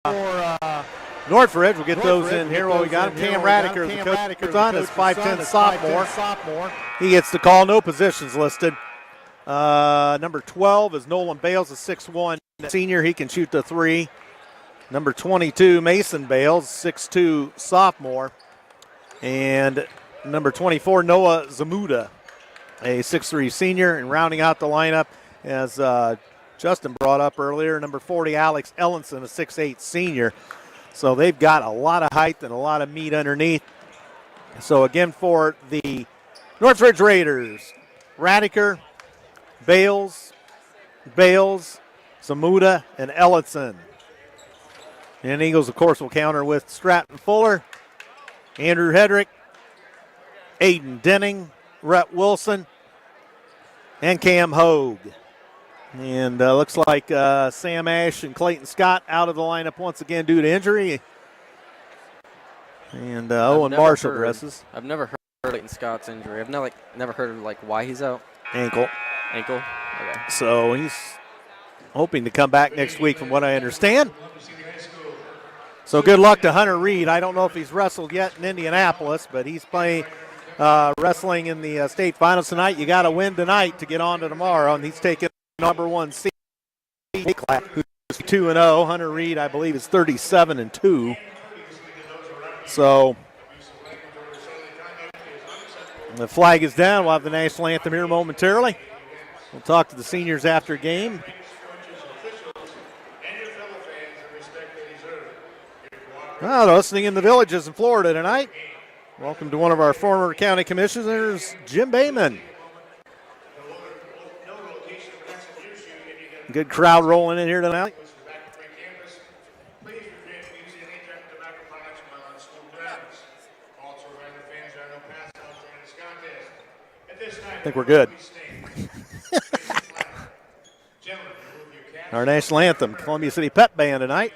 Northridge. We'll get those in here while we got him. Cam Radiker, the coach's on, is 5'10" sophomore. He gets the call. No positions listed. Number 12 is Nolan Bales, a 6'1" senior. He can shoot the three. Number 22, Mason Bales, 6'2" sophomore. And number 24, Noah Zamuda, a 6'3" senior. And rounding out the lineup, as Justin brought up earlier, number 40, Alex Ellenson, a 6'8" senior. So they've got a lot of height and a lot of meat underneath. So again, for the Northridge Raiders, Radiker, Bales, Zamuda, and Ellenson. And Eagles, of course, will counter with Stratton Fuller, Andrew Hedrick, Aiden Denning, Rhett Wilson, and Cam Hogue. And looks like Sam Ash and Clayton Scott out of the lineup once again due to injury. And Owen Marshall dresses. I've never heard of Clayton Scott's injury. I've never heard of why he's out. Ankle. Okay. So he's hoping to come back next week from what I understand. So good luck to Hunter Reed. I don't know if he's wrestled yet in Indianapolis, but he's playing wrestling in the state finals tonight. You got to win tonight to get on to tomorrow, and he's taking number 1 seed, who's 2-0. Hunter Reed, I believe, is 37-2. So the flag is down. We'll have the national anthem here momentarily. We'll talk to the seniors after game. Well, listening in the Villages in Florida tonight. Welcome to one of our former county commissioners, Jim Bayman. Good crowd rolling in here tonight. I think we're good. Our national anthem, Columbia City Pep Band tonight.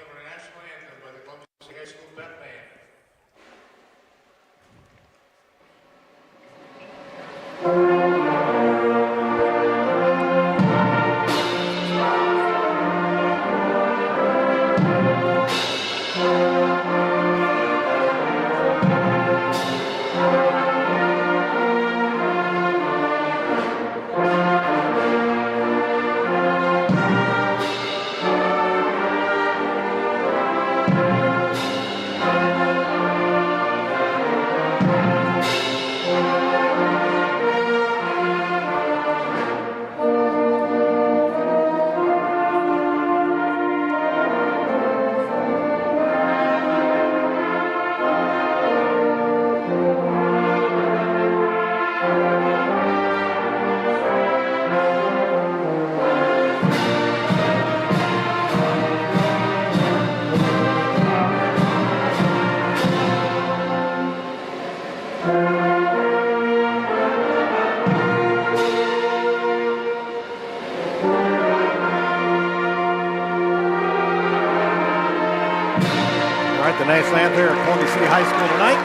The national anthem here at Columbia City High School tonight.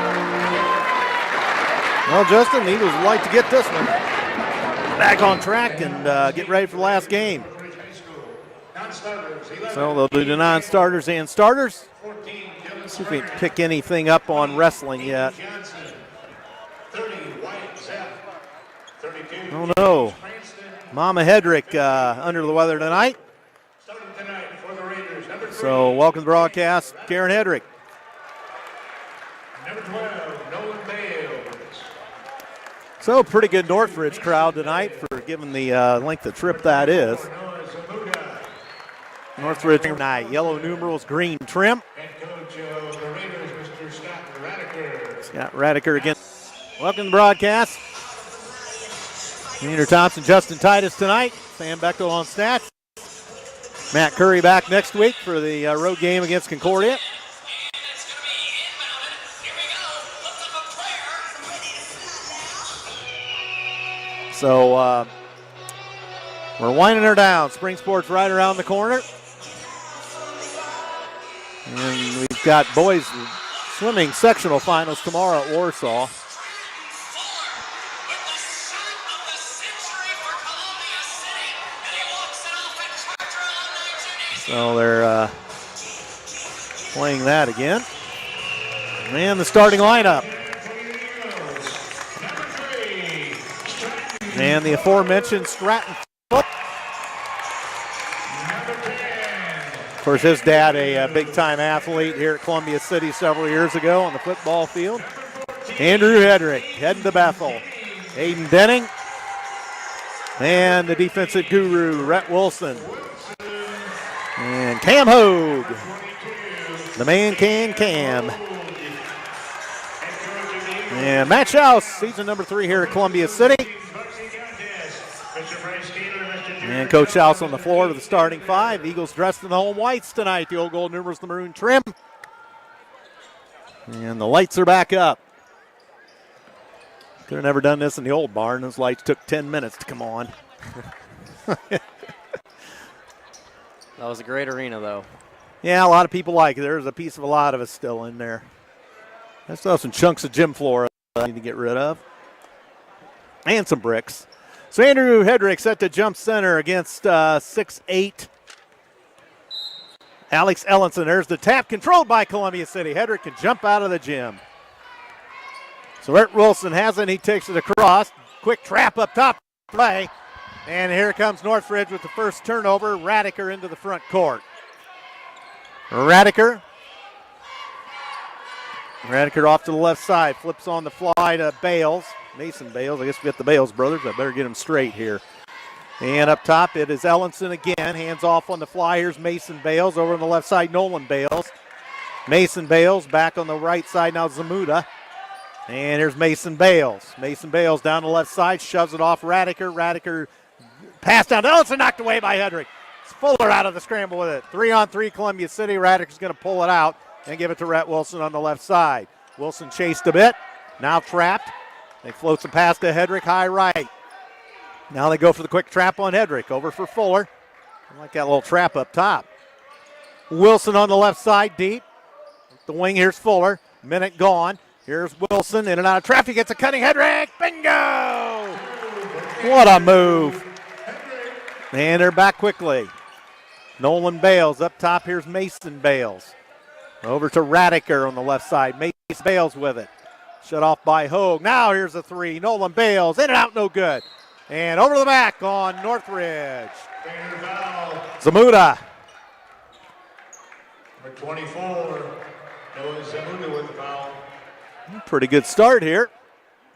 Well, Justin, the Eagles would like to get this one back on track and get ready for the last game. So they'll do the non-starters and starters. Let's see if we can pick anything up on wrestling yet. Oh no, Mama Hedrick under the weather tonight. So welcome to the broadcast, Karen Hedrick. Number 12, Nolan Bales. So pretty good Northridge crowd tonight for giving the length of trip that is. Northridge tonight, yellow numerals, green trim. Head coach of the Raiders, Mr. Scott Radiker. Scott Radiker again. Welcome to the broadcast. Peter Thompson, Justin Titus tonight. Sam Bechtel on stats. Matt Curry back next week for the road game against Concordia. So we're winding her down. Spring sports right around the corner. And we've got boys swimming sectional finals tomorrow at Warsaw. So they're playing that again. And the starting lineup. And the aforementioned Stratton. Of course, his dad, a big-time athlete here at Columbia City several years ago on the football field. Andrew Hedrick heading to Bethel. Aiden Denning. And the defensive guru, Rhett Wilson. And Cam Hogue. The man Cam. And Matt Schaus, season number 3 here at Columbia City. And Coach Schaus on the floor with the starting 5. Eagles dressed in the home whites tonight. The old gold numerals, the maroon trim. And the lights are back up. Could have never done this in the old barn. Those lights took 10 minutes to come on. That was a great arena, though. Yeah, a lot of people like it. There's a piece of a lot of it still in there. I still have some chunks of gym floor I need to get rid of. And some bricks. So Andrew Hedrick set to jump center against 6'8". Alex Ellenson. There's the tap controlled by Columbia City. Hedrick can jump out of the gym. So Rhett Wilson has it. He takes it across. Quick trap up top play. And here comes Northridge with the first turnover. Radiker into the front court. Radiker off to the left side. Flips on the fly to Bales. Mason Bales. I guess we got the Bales brothers. I better get them straight here. And up top it is Ellenson again. Hands off on the fly. Here's Mason Bales. Over on the left side, Nolan Bales. Mason Bales back on the right side now, Zamuda. And here's Mason Bales. Mason Bales down the left side. Shoves it off Radiker. Radiker pass down to Ellenson. Knocked away by Hedrick. Fuller out of the scramble with it. 3-on-3 Columbia City. Radiker's going to pull it out and give it to Rhett Wilson on the left side. Wilson chased a bit. Now trapped. They float some pass to Hedrick, high right. Now they go for the quick trap on Hedrick. Over for Fuller. I like that little trap up top. Wilson on the left side, deep. The wing, here's Fuller. Minute gone. Here's Wilson in and out of traffic. Gets a cutting Hedrick. Bingo! What a move. And they're back quickly. Nolan Bales up top. Here's Mason Bales. Over to Radiker on the left side. Mason Bales with it. Shut off by Hogue. Now here's a 3. Nolan Bales in and out, no good. And over the back on Northridge. Zamuda. Number 24, Noah Zamuda with the foul. Pretty good start here.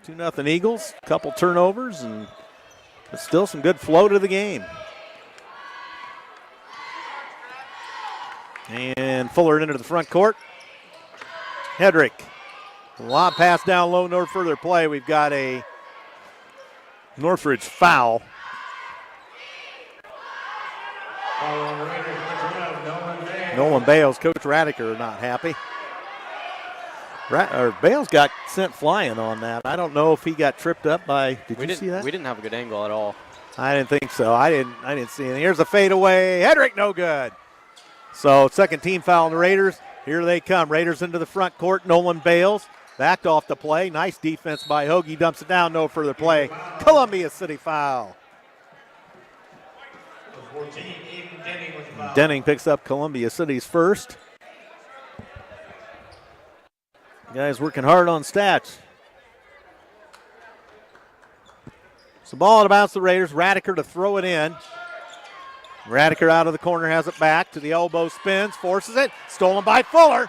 2-0 Eagles. Couple turnovers, but still some good flow to the game. And Fuller into the front court. Hedrick. Lob pass down low, no further play. We've got a Northridge foul. Nolan Bales, Coach Radiker not happy. Bales got sent flying on that. I don't know if he got tripped up by. Did you see that? We didn't have a good angle at all. I didn't think so. I didn't see anything. Here's a fadeaway. Hedrick, no good. So second team foul on the Raiders. Here they come. Raiders into the front court. Nolan Bales backed off the play. Nice defense by Hoagie. Dumps it down. No further play. Columbia City foul. Denning picks up Columbia City's first. Guys working hard on stats. So ball out of bounds the Raiders. Radiker to throw it in. Radiker out of the corner, has it back to the elbow, spins, forces it. Stolen by Fuller.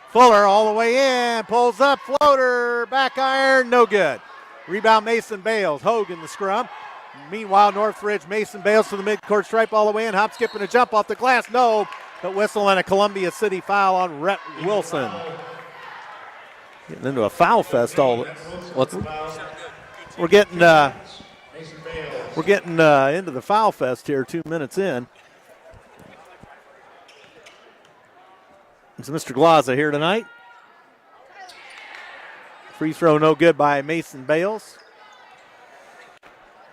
Fuller all the way in, pulls up, floater, back iron, no good. Rebound Mason Bales. Hogue in the scrum. Meanwhile, Northridge, Mason Bales to the midcourt stripe all the way in. Hop, skip, and a jump off the glass. No, but whistle and a Columbia City foul on Rhett Wilson. Getting into a foul fest. We're getting into the foul fest here. 2 minutes in. It's Mr. Glaza here tonight. Free throw no good by Mason Bales.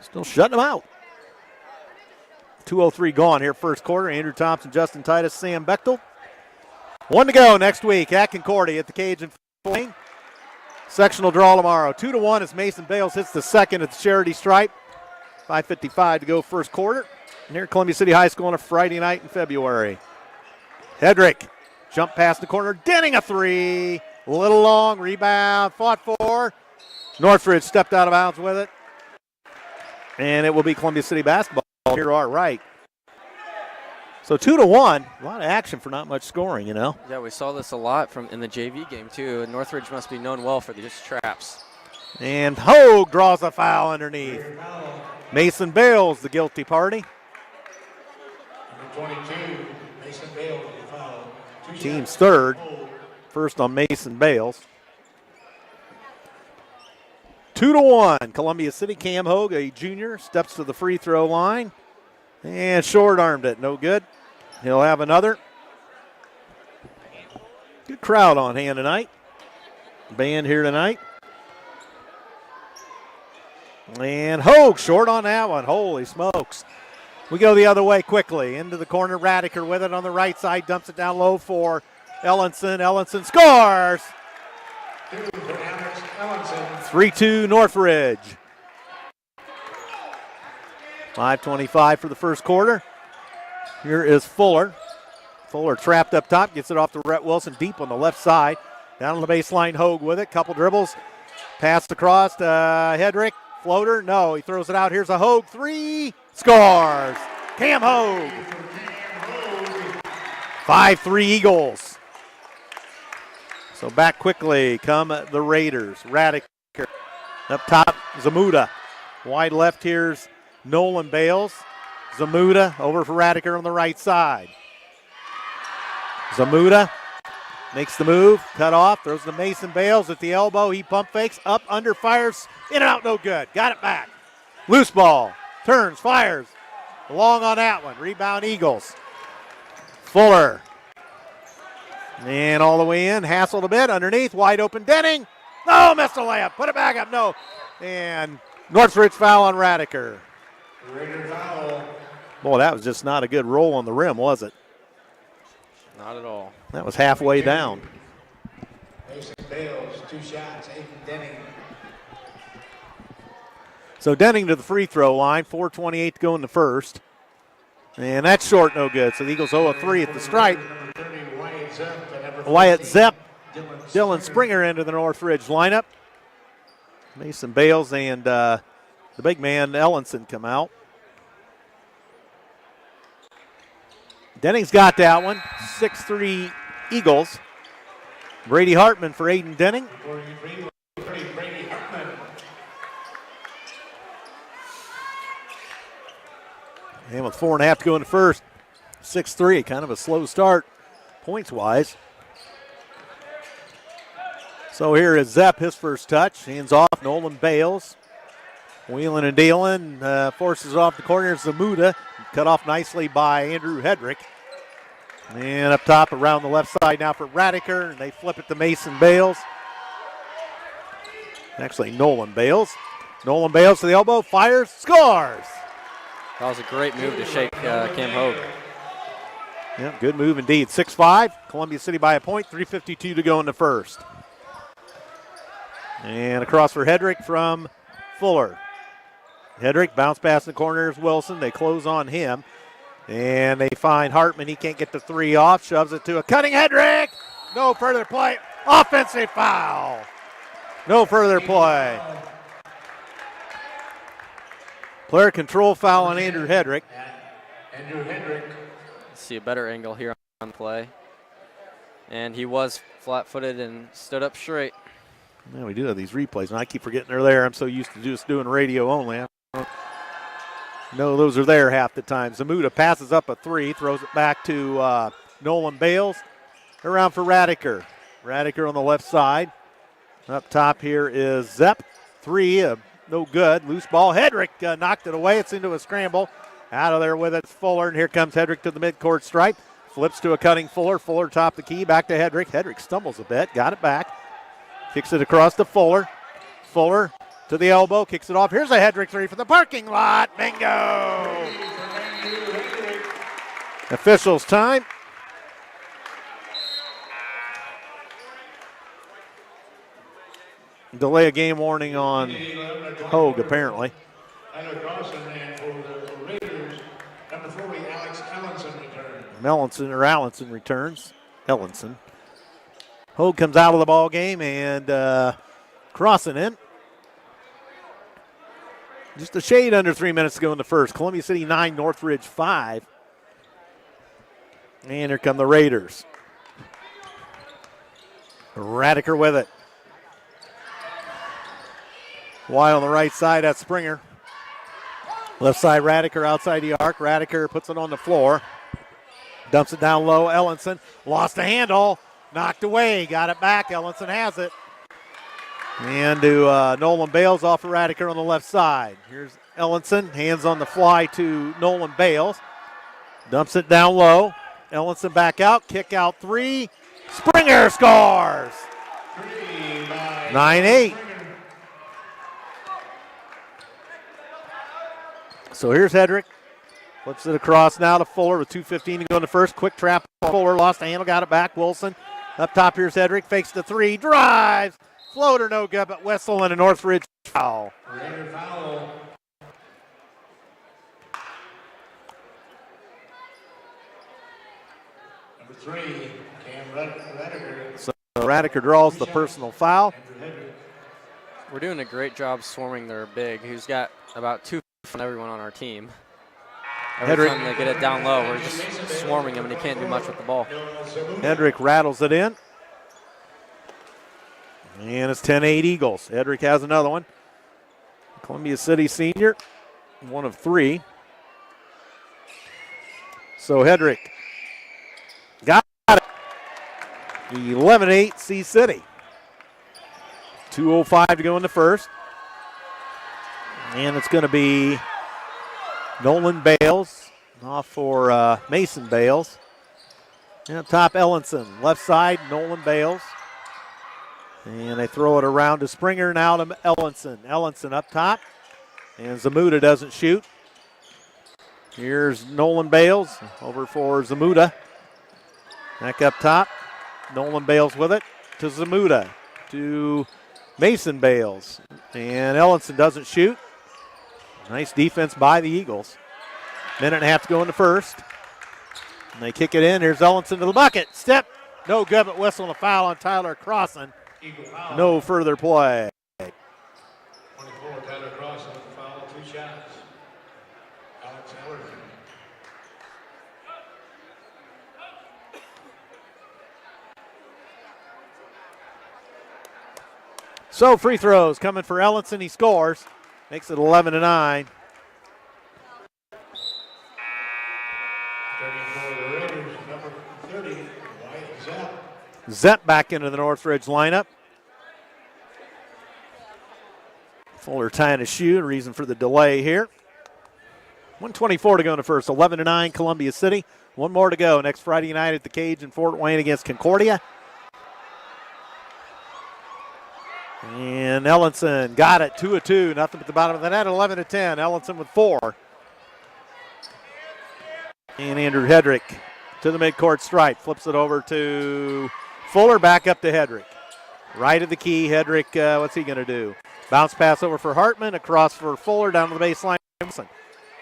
Still shutting them out. 2:03 gone here first quarter. Andrew Thompson, Justin Titus, Sam Bechtel. 1 to go next week at Concordia at the Cajun Fling. Sectional draw tomorrow. 2-1 as Mason Bales hits the second at the charity stripe. 5:55 to go first quarter. Near Columbia City High School on a Friday night in February. Hedrick Jump past the corner. Denning a three. A little long. Rebound. Fought for. Northridge stepped out of bounds with it. And it will be Columbia City basketball here to our right. So 2-1. A lot of action for not much scoring, you know. Yeah, we saw this a lot in the JV game, too. Northridge must be known well for these traps. And Hogue draws a foul underneath. Mason Bales, the guilty party. Number 22, Mason Bales with the foul. Team's third. First on Mason Bales. 2-1. Columbia City. Cam Hogue, a junior, steps to the free throw line. And short-armed it. No good. He'll have another. Good crowd on hand tonight. Band here tonight. And Hogue short on that one. Holy smokes. We go the other way quickly. Into the corner. Radiker with it on the right side. Dumps it down low for Ellenson. Ellenson scores. 3-2 Northridge. 5:25 for the first quarter. Here is Fuller. Fuller trapped up top. Gets it off to Rhett Wilson deep on the left side. Down on the baseline. Hogue with it. Couple dribbles. Passed across to Hedrick. Floater. No, he throws it out. Here's a Hogue three. Scores. Cam Hogue. 5-3 Eagles. So back quickly come the Raiders. Radiker up top. Zamuda. Wide left here's Nolan Bales. Zamuda over for Radiker on the right side. Zamuda makes the move. Cut off. Throws to Mason Bales at the elbow. He pump fakes. Up, under, fires. In and out, no good. Got it back. Loose ball. Turns, fires. Long on that one. Rebound Eagles. Fuller. And all the way in. Hassled a bit. Underneath. Wide open. Denning. No, missed a layup. Put it back up. No. And Northridge foul on Radiker. Raider foul. Boy, that was just not a good roll on the rim, was it? Not at all. That was halfway down. Mason Bales, 2 shots. Aiden Denning. So Denning to the free throw line. 4:28 to go in the first. And that's short, no good. So the Eagles 0-3 at the stripe. Number 30, Wyatt Zepp. And number Wyatt 14, Zepp, Dylan Springer into the Northridge lineup. Mason Bales and the big man Ellenson come out. Denning's got that one. 6-3 Eagles. Brady Hartman for Aiden Denning. Brady Hartman. And with 4.5 to go in the first, 6-3, kind of a slow start points-wise. So here is Zepp, his first touch. Hands off, Nolan Bales. Wheeling and dealing, forces off the corner. Zamuda, cut off nicely by Andrew Hedrick. And up top around the left side now for Radiker, and they flip it to Mason Bales. Actually, Nolan Bales. Nolan Bales to the elbow, fires, scores. That was a great move to shake Cam Hogue. Yeah, good move indeed. 6-5, Columbia City by a point, 3:52 to go in the first. And across for Hedrick from Fuller. Hedrick bounce pass in the corners, Wilson. They close on him. And they find Hartman. He can't get the three off. Shoves it to a cutting Hedrick. No further play. Offensive foul. No further play. Player control foul on Andrew Hedrick. Andrew Hedrick. See a better angle here on the play. And he was flat-footed and stood up straight. Yeah, we do have these replays, and I keep forgetting they're there. I'm so used to just doing radio only. No, those are there half the time. Zamuda passes up a three, throws it back to Nolan Bales. Around for Radiker. Radiker on the left side. Up top here is Zepp. Three, no good. Loose ball. Hedrick knocked it away. It's into a scramble. Out of there with it, Fuller, and here comes Hedrick to the midcourt stripe. Flips to a cutting Fuller. Fuller top the key, back to Hedrick. Hedrick stumbles a bit, got it back. Kicks it across to Fuller. Fuller to the elbow, kicks it off. Here's a Hedrick three from the parking lot. Bingo! Officials time. Delay of game warning on Hogue, apparently. And across and for the Raiders, number 40, Alex Ellenson returns. Allenson returns. Ellenson. Hogue comes out of the ball game and crossing in. Just a shade under 3 minutes to go in the first. Columbia City 9, Northridge 5. And here come the Raiders. Radiker with it. Wide on the right side, that's Springer. Left side, Radiker outside the arc. Radiker puts it on the floor. Dumps it down low. Ellenson lost the handle. Knocked away. Got it back. Ellenson has it. And to Nolan Bales off of Radiker on the left side. Here's Ellenson. Hands on the fly to Nolan Bales. Dumps it down low. Ellenson back out. Kick out three. Springer scores. 9-8. So here's Hedrick. Flips it across now to Fuller with 2:15 to go in the first. Quick trap. Fuller lost the handle. Got it back. Wilson. Up top, here's Hedrick. Fakes the three. Drives. Floater no good, but whistle and a Northridge foul. Raider foul. Number 3, Cam Radiker. So Radiker draws the personal foul. We're doing a great job swarming their big, who's got about 2 from everyone on our team. Every time they get it down low, we're just swarming him, and he can't do much with the ball. Hedrick rattles it in. And it's 10-8 Eagles. Hedrick has another one. Columbia City senior, one of 3. So Hedrick got it. 11-8 C-City. 2:05 to go in the first. And it's going to be Nolan Bales off for Mason Bales. And up top, Ellenson. Left side, Nolan Bales. And they throw it around to Springer, now to Ellenson. Ellenson up top. And Zamuda doesn't shoot. Here's Nolan Bales over for Zamuda. Back up top. Nolan Bales with it to Zamuda. To Mason Bales. And Ellenson doesn't shoot. Nice defense by the Eagles. Minute and a half to go in the first. And they kick it in. Here's Ellenson to the bucket. Step. No good, but whistle and a foul on Tyler Crossan. No further play. 24, Tyler Crossan, foul, 2 shots. Alex Heller. So free throws coming for Ellenson. He scores. Makes it 11-9. Zepp back into the Northridge lineup. Fuller tying his shoe, reason for the delay here. 1:24 to go in the first. 11-9 Columbia City. One more to go next Friday night at the Cage in Fort Wayne against Concordia. And Ellenson got it, 2 of 2. Nothing but the bottom of the net, 11-10. Ellenson with 4. And Andrew Hedrick to the midcourt stripe. Flips it over to Fuller, back up to Hedrick. Right of the key, Hedrick, what's he going to do? Bounce pass over for Hartman, across for Fuller, down to the baseline.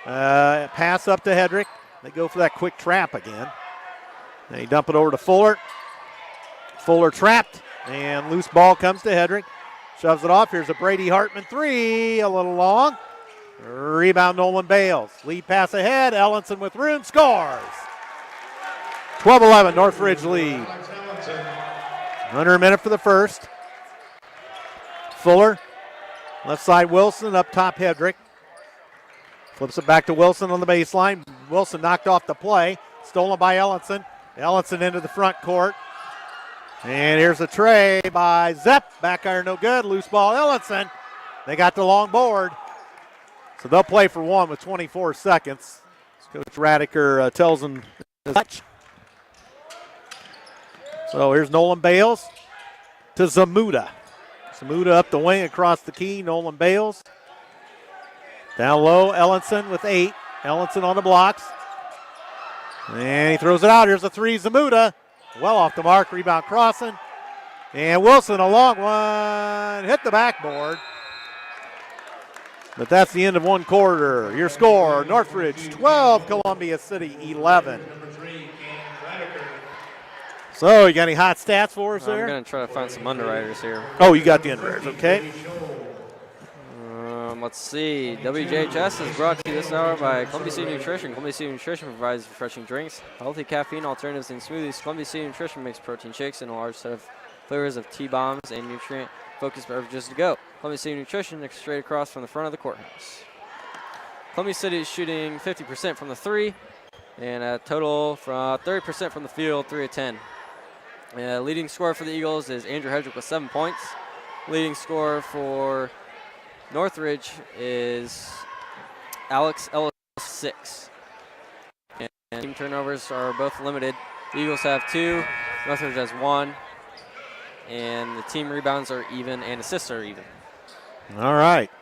Pass up to Hedrick. They go for that quick trap again. They dump it over to Fuller. Fuller trapped, and loose ball comes to Hedrick. Shoves it off. Here's a Brady Hartman 3, a little long. Rebound Nolan Bales. Lead pass ahead. Ellenson with room, scores. 12-11, Northridge lead. Under a minute for the first. Fuller. Left side Wilson, up top Hedrick. Flips it back to Wilson on the baseline. Wilson knocked off the play. Stolen by Ellenson. Ellenson into the front court. And here's a tray by Zepp. Back iron no good. Loose ball Ellenson. They got the long board. So they'll play for one with 24 seconds. Coach Radiker tells them to touch. So here's Nolan Bales to Zamuda. Zamuda up the wing across the key. Nolan Bales. Down low, Ellenson with 8. Ellenson on the blocks. And he throws it out. Here's a 3, Zamuda. Well off the mark. Rebound Crossan. And Wilson, a long one. Hit the backboard. But that's the end of one quarter. Your score, Northridge 12, Columbia City 11. So, you got any hot stats for us there? I'm going to try to find some underwriters here. Oh, you got the underwriters, okay. Let's see. WJHS is brought to you this hour by Columbia City Nutrition. Columbia City Nutrition provides refreshing drinks, healthy caffeine alternatives, and smoothies. Columbia City Nutrition makes protein shakes and a large set of flavors of tea bombs and nutrient-focused beverages to go. Columbia City Nutrition, straight across from the front of the courthouse. Columbia City is shooting 50% from the three, and a total from 30% from the field, 3 of 10. Leading scorer for the Eagles is Andrew Hedrick with 7 points. Leading scorer for Northridge is Alex Ellis, 6. And team turnovers are both limited. The Eagles have 2, Northridge has 1. And the team rebounds are even and assists are even. All right.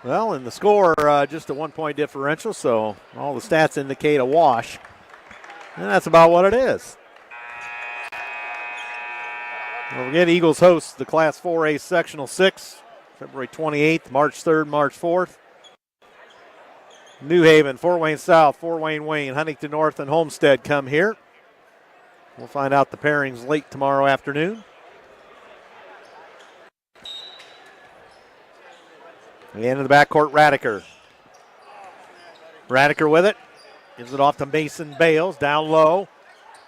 Well, in the score, just a 1-point differential, so all the stats indicate a wash. And that's about what it is. Don't forget, Eagles host the Class 4A Sectional 6, February 28th, March 3rd, March 4th. New Haven, Fort Wayne South, Fort Wayne, Huntington North, and Homestead come here. We'll find out the pairings late tomorrow afternoon. The end of the backcourt, Radiker. Radiker with it. Gives it off to Mason Bales, down low.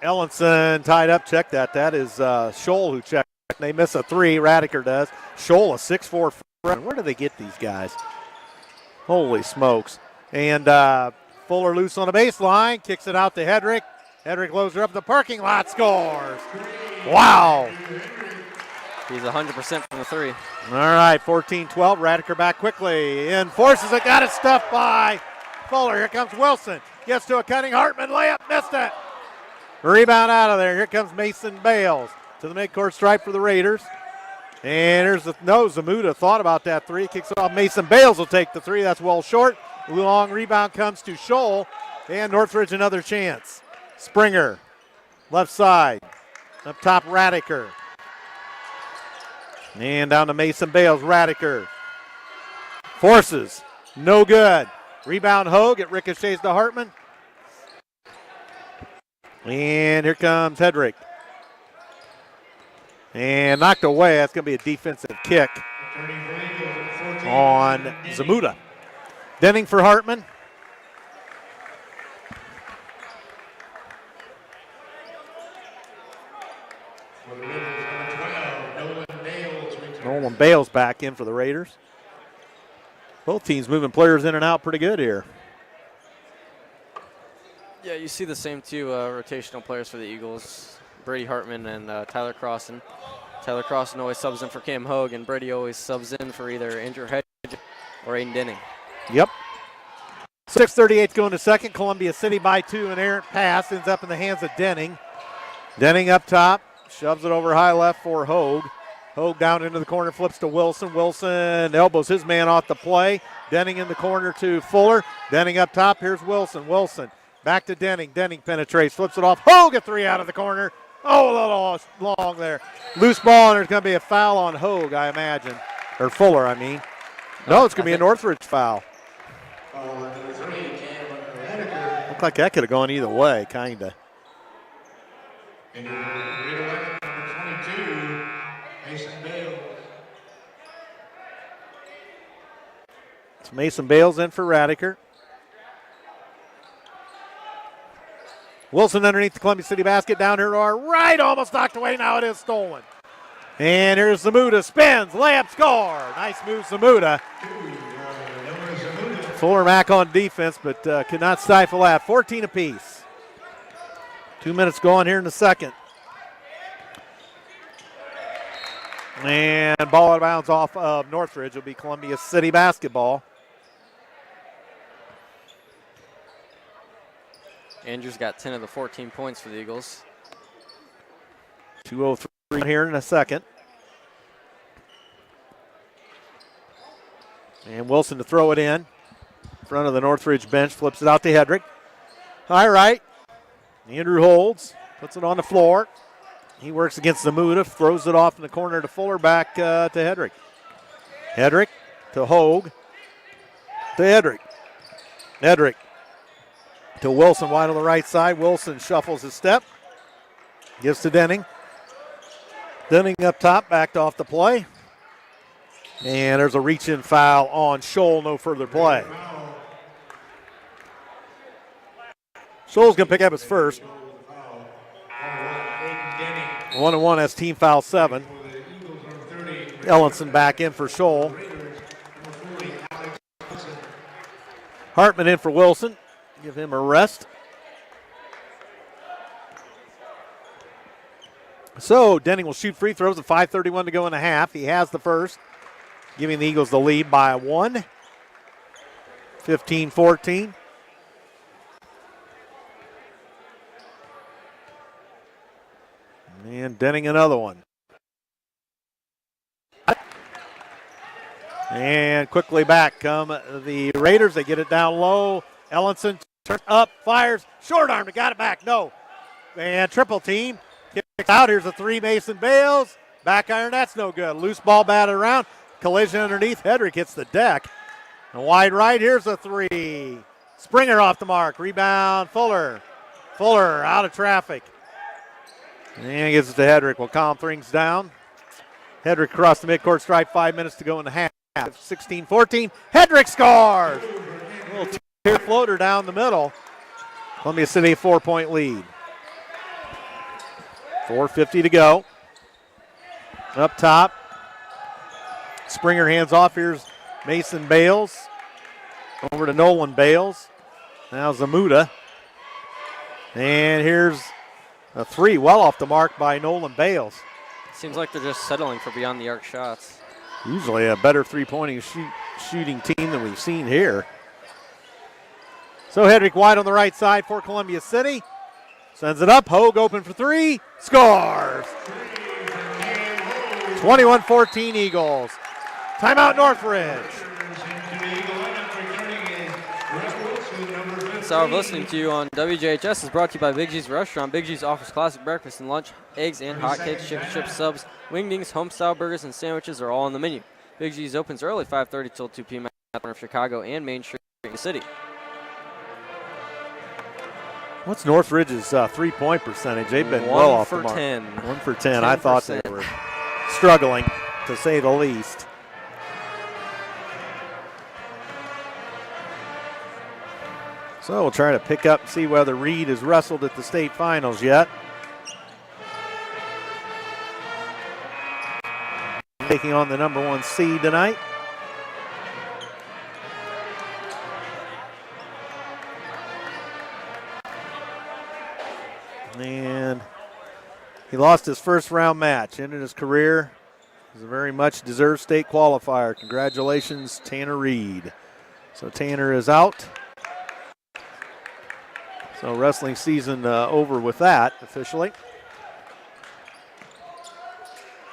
Ellenson tied up, check that. That is Scholl who checked. They miss a 3, Radiker does. Scholl, a 6'4". Where do they get these guys? Holy smokes. And Fuller loose on the baseline, kicks it out to Hedrick. Hedrick loads her up the parking lot, scores. Wow. He's 100% from the 3. All right, 14-12. Radiker back quickly. Enforces it. Got it stuffed by Fuller. Here comes Wilson. Gets to a cutting Hartman. Layup. Missed it. Rebound out of there. Here comes Mason Bales to the midcourt stripe for the Raiders. And here's Zamuda thought about that 3. Kicks it off. Mason Bales will take the 3. That's well short. Long rebound comes to Scholl. And Northridge another chance. Springer. Left side. Up top, Radiker. And down to Mason Bales, Radiker. Forces, no good. Rebound Hogue, it ricochets to Hartman. And here comes Hedrick. And knocked away, that's going to be a defensive kick on Zamuda. Denning for Hartman. Nolan Bales back in for the Raiders. Both teams moving players in and out pretty good here. Yeah, you see the same 2 rotational players for the Eagles, Brady Hartman and Tyler Crossan. Tyler Crossan always subs in for Cam Hogue, and Brady always subs in for either Andrew Hedge or Aiden Denning. Yep. 6:38 going to second. Columbia City by 2. An errant pass ends up in the hands of Denning. Denning up top, shoves it over high left for Hogue. Hogue down into the corner, flips to Wilson. Wilson elbows his man off the play. Denning in the corner to Fuller. Denning up top. Here's Wilson. Wilson back to Denning. Denning penetrates, flips it off. Hogue, a 3 out of the corner. Oh, a little long there. Loose ball, and there's going to be a foul on Hogue, I imagine. Or Fuller, I mean. No, it's going to be a Northridge foul. Looked like that could have gone either way, kind of. It's Mason Bales in for Radiker. Wilson underneath the Columbia City basket, down here to our right, almost knocked away, now it is stolen. And here's Zamuda, spins, layup, score. Nice move, Zamuda. Fuller back on defense, but could not stifle that. 14 apiece. 2 minutes going here in the second. And ball out of bounds off of Northridge. Will be Columbia City basketball. Andrews got 10 of the 14 points for the Eagles. 2:03 here in a second. And Wilson to throw it in front of the Northridge bench, flips it out to Hedrick. High right. Andrew holds, puts it on the floor. He works against Zamuda, throws it off in the corner to Fuller, back to Hedrick. Hedrick to Hogue, to Hedrick. Hedrick to Wilson, wide on the right side. Wilson shuffles his step. Gives to Denning. Denning up top, backed off the play. And there's a reach-in foul on Scholl, no further play. Scholl's going to pick up his first. 1-1 has team foul 7. Ellenson back in for Scholl. Hartman in for Wilson. Give him a rest. So Denning will shoot free throws with 5:31 to go in the half. He has the first, giving the Eagles the lead by 1. 15-14. And Denning another one. And quickly back come the Raiders. They get it down low. Ellenson turns up, fires, short arm, got it back, no. And triple team. Kicks out, here's a three, Mason Bales. Back iron, that's no good. Loose ball batted around. Collision underneath, Hedrick hits the deck. And wide right, here's a three. Springer off the mark, rebound, Fuller. Fuller out of traffic. And gets it to Hedrick. Will calm things down. Hedrick across the midcourt stripe, 5 minutes to go in the half. 16-14, Hedrick scores! A little tear floater down the middle. Columbia City a 4-point lead. 4:50 to go. Up top. Springer hands off. Here's Mason Bales. Over to Nolan Bales. Now Zamuda. And here's a three, well off the mark by Nolan Bales. Seems like they're just settling for beyond the arc shots. Usually a better three-pointing shooting team than we've seen here. So Hedrick wide on the right side for Columbia City. Sends it up. Hogue open for three. Scores. 21-14 Eagles. Timeout Northridge. This hour of listening to you on WJHS is brought to you by Big G's Restaurant. Big G's offers classic breakfast and lunch, eggs and hotcakes, chicken strips, subs, wingdings, home-style burgers, and sandwiches are all on the menu. Big G's opens early, 5:30 till 2 p.m. at the corner of Chicago and Main Street in the city. What's Northridge's three-point percentage? They've been well off the mark. 1 for 10. 1 for 10. I thought they were struggling, to say the least. So we'll try to pick up and see whether Reed has wrestled at the state finals yet. Taking on the number 1 seed tonight. And he lost his first round match. Ended his career as a very much deserved state qualifier. Congratulations, Tanner Reed. So Tanner is out. So wrestling season over with that officially.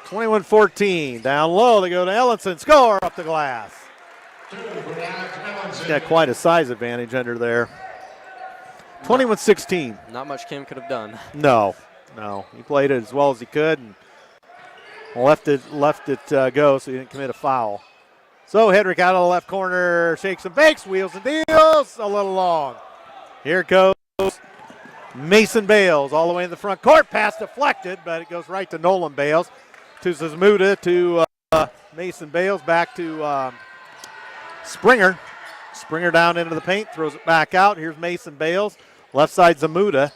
21-14, down low, they go to Ellenson, score up the glass. He's got quite a size advantage under there. 21-16. Not much Kim could have done. No. He played it as well as he could and left it go so he didn't commit a foul. So Hedrick out of the left corner, shakes and bakes, wheels and deals, a little long. Here goes Mason Bales all the way in the front court. Pass deflected, but it goes right to Nolan Bales. To Zamuda, to Mason Bales, back to Springer. Springer down into the paint, throws it back out. Here's Mason Bales. Left side Zamuda.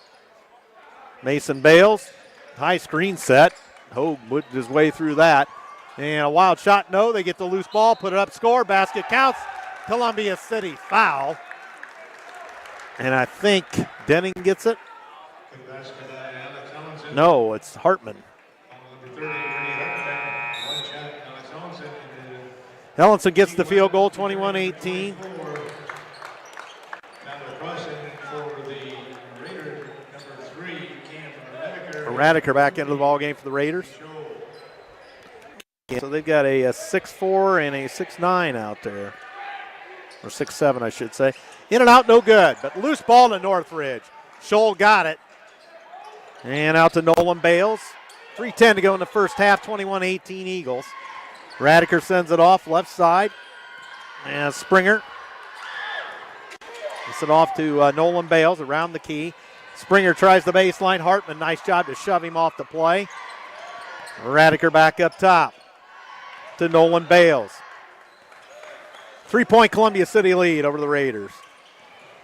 Mason Bales, high screen set. Hogue moved his way through that. And a wild shot, no. They get the loose ball, put it up, score. Basket counts. Columbia City foul. And I think Denning gets it. No, it's Hartman. Ellenson gets the field goal, 21-18. Radiker back into the ball game for the Raiders. So they've got a 6'4" and a 6'9" out there. Or 6'7", I should say. In and out, no good. But loose ball to Northridge. Scholl got it. And out to Nolan Bales. 3:10 to go in the first half, 21-18 Eagles. Radiker sends it off left side. And Springer. Gets it off to Nolan Bales around the key. Springer tries the baseline. Hartman, nice job to shove him off the play. Radiker back up top to Nolan Bales. 3-point Columbia City lead over the Raiders.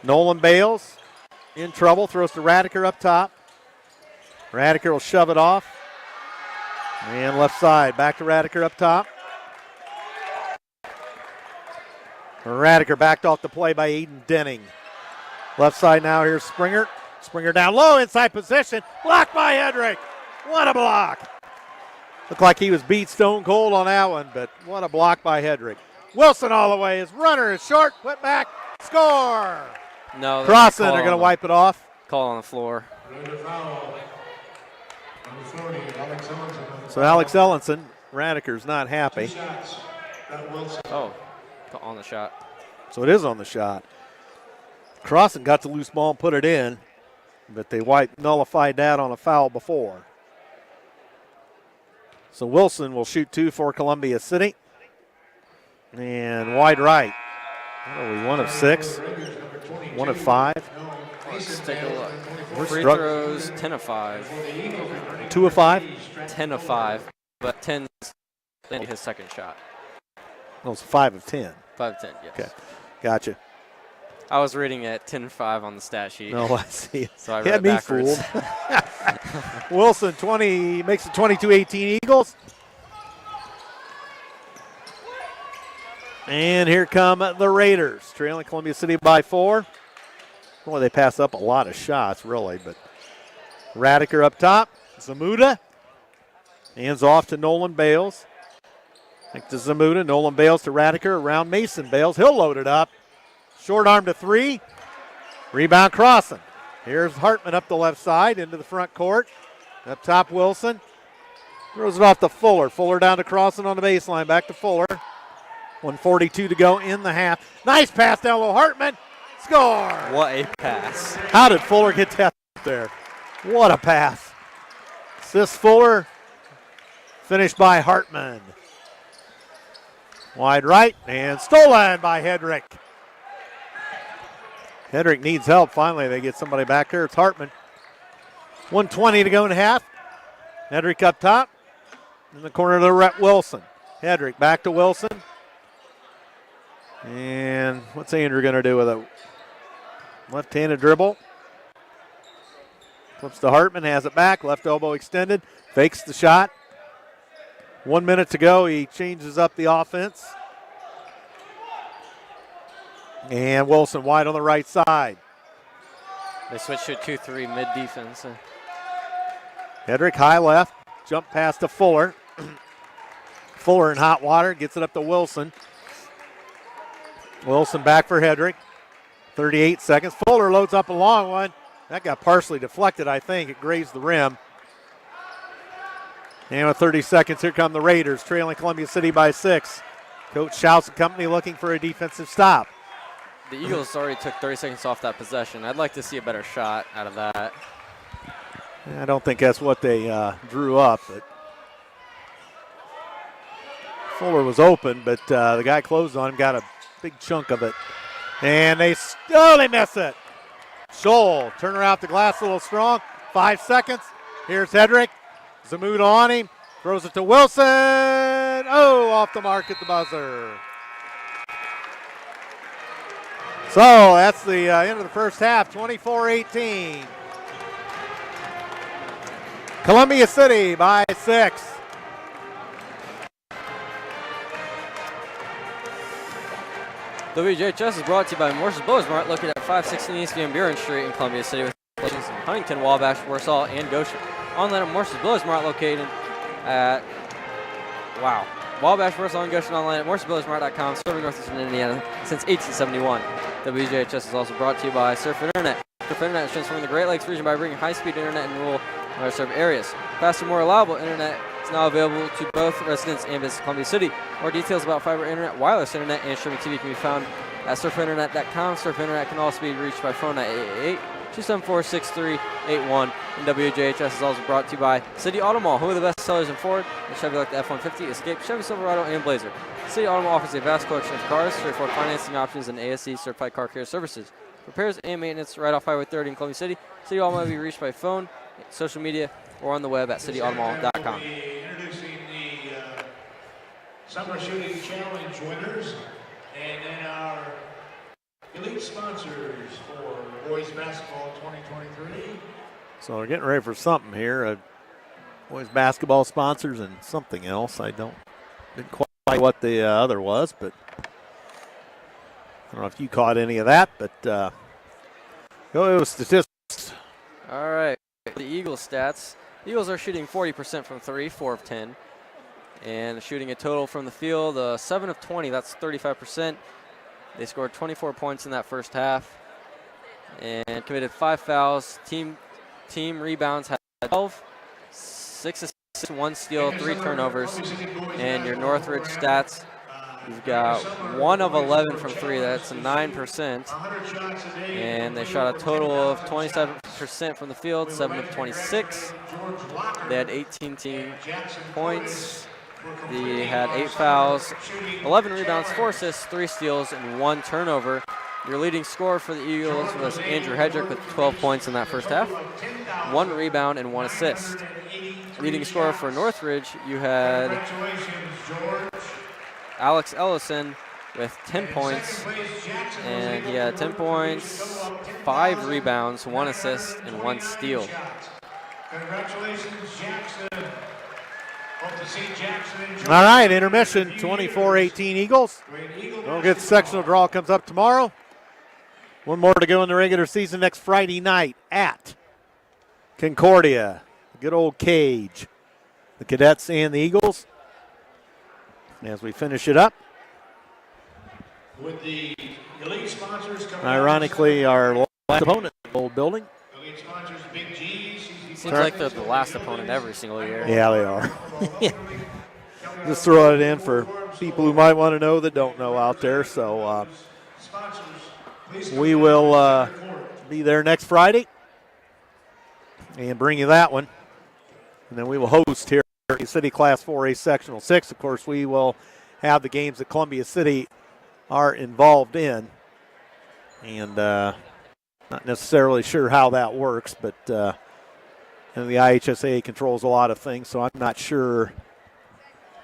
Nolan Bales in trouble, throws to Radiker up top. Radiker will shove it off. And left side, back to Radiker up top. Radiker backed off the play by Aiden Denning. Left side now, here's Springer. Springer down low, inside position. Blocked by Hedrick. What a block. Looked like he was beat stone cold on that one, but what a block by Hedrick. Wilson all the way. His runner is short. Put back. Score. No. Crossan, they're going to wipe it off. Call on the floor. So Alex Ellenson, Radiker's not happy. Oh, on the shot. So it is on the shot. Crossan got the loose ball and put it in, but they nullified that on a foul before. So Wilson will shoot 2 for Columbia City. And wide right. What are we, 1 of 6? 1 of 5? Let's take a look. We're Free struck. throws, 10 of 5. 2 of 5? 10 of 5, but 10 his second shot. No, it's 5 of 10. 5 of 10, yes. Okay, gotcha. I was reading at 10-5 on the stat sheet. No, I see. So I Had read me backwards. fooled. Wilson makes it 22-18 Eagles. And here come the Raiders, trailing Columbia City by 4. Boy, they pass up a lot of shots, really, but Radiker up top. Zamuda hands off to Nolan Bales. Back to Zamuda, Nolan Bales to Radiker, around Mason Bales. He'll load it up. Short arm to 3. Rebound Crossan. Here's Hartman up the left side into the front court. Up top, Wilson. Throws it off to Fuller. Fuller down to Crossan on the baseline. Back to Fuller. 1:42 to go in the half. Nice pass down low. Hartman. Score. What a pass. How did Fuller get that there? What a pass. Assist Fuller. Finished by Hartman. Wide right and stolen by Hedrick. Hedrick needs help. Finally, they get somebody back there. It's Hartman. 1:20 to go in half. Hedrick up top. In the corner to Rhett Wilson. Hedrick back to Wilson. And what's Andrew going to do with it? Left-handed dribble. Flips to Hartman, has it back. Left elbow extended. Fakes the shot. 1 minute to go. He changes up the offense. And Wilson wide on the right side. They switched to 2-3 mid-defense. Hedrick high left. Jump pass to Fuller. Fuller in hot water. Gets it up to Wilson. Wilson back for Hedrick. 38 seconds. Fuller loads up a long one. That got partially deflected, I think. It grazed the rim. And with 30 seconds, here come the Raiders, trailing Columbia City by 6. Coach Schaus and company looking for a defensive stop. The Eagles already took 30 seconds off that possession. I'd like to see a better shot out of that. I don't think that's what they drew up. But Fuller was open, but the guy closed on him, got a big chunk of it. And they miss it. Scholl, turn her out the glass a little strong. 5 seconds. Here's Hedrick. Zamuda on him. Throws it to Wilson. Oh, off the mark at the buzzer. So that's the end of the first half, 24-18. Columbia City by 6. WJHS is brought to you by Morse's Bow Mart, located at 516 East Van Buren Street in Columbia City, with locations in Huntington, Wabash, Warsaw, and Goshen. Online at Morse's Bow Mart, located at Wabash, Warsaw, and Goshen. Online at morsesbowsmart.com, serving Northeastern Indiana since 1871. WJHS is also brought to you by Surf Internet. Surf Internet is transforming the Great Lakes region by bringing high-speed internet in rural underserved areas. Faster, more reliable internet is now available to both residents and visitors of Columbia City. More details about fiber internet, wireless internet, and streaming TV can be found at surfinternet.com. Surf Internet can also be reached by phone at 888-274-6381. And WJHS is also brought to you by City Auto Mall, home of the best sellers in Ford and Chevy, like the F-150, Escape, Chevy Silverado, and Blazer. City Auto Mall offers a vast collection of cars, straightforward financing options, and ASE certified car care services. repairs and maintenance right off Highway 30 in Columbia City. City Automall may be reached by phone, social media, or on the web at cityautomall.com. We'll be introducing the Summer Shooting Challenge winners, and then our elite sponsors for boys basketball 2023. So we're getting ready for something here. Boys basketball sponsors and something else. Didn't quite what the other was, but I don't know if you caught any of that, but go with statistics. All right, the Eagles stats. The Eagles are shooting 40% from 3, 4 of 10, and shooting a total from the field 7 of 20. That's 35%. They scored 24 points in that first half and committed 5 fouls. Team rebounds had 12, 6 assists, 1 steal, 3 turnovers. And your Northridge stats, you've got 1 of 11 from 3. That's 9%. And they shot a total of 27% from the field, 7 of 26. They had 18 team points. They had 8 fouls, 11 rebounds, 4 assists, 3 steals, and 1 turnover. Your leading scorer for the Eagles was Andrew Hedrick with 12 points in that first half, 1 rebound, and 1 assist. Leading scorer for Northridge, you had Alex Ellison with 10 points, and he had 10 points, 5 rebounds, 1 assist, and 1 steal. Congratulations, Jackson. Hope to see Jackson. All right, intermission, 24-18 Eagles. Don't get the sectional draw comes up tomorrow. One more to go in the regular season next Friday night at Concordia. Good old Cage. The Cadets and the Eagles. As we finish it up. With the elite sponsors coming Ironically, our last opponent, the old building. Elite sponsors, Big G's. Seems like they're the last opponent every single year. Yeah, they are. Just throw it in for people who might want to know that don't know out there. So we will be there next Friday and bring you that one. And then we will host here at City Class 4A Sectional 6. Of course, we will have the games that Columbia City are involved in. And not necessarily sure how that works, but and the IHSA controls a lot of things, so I'm not sure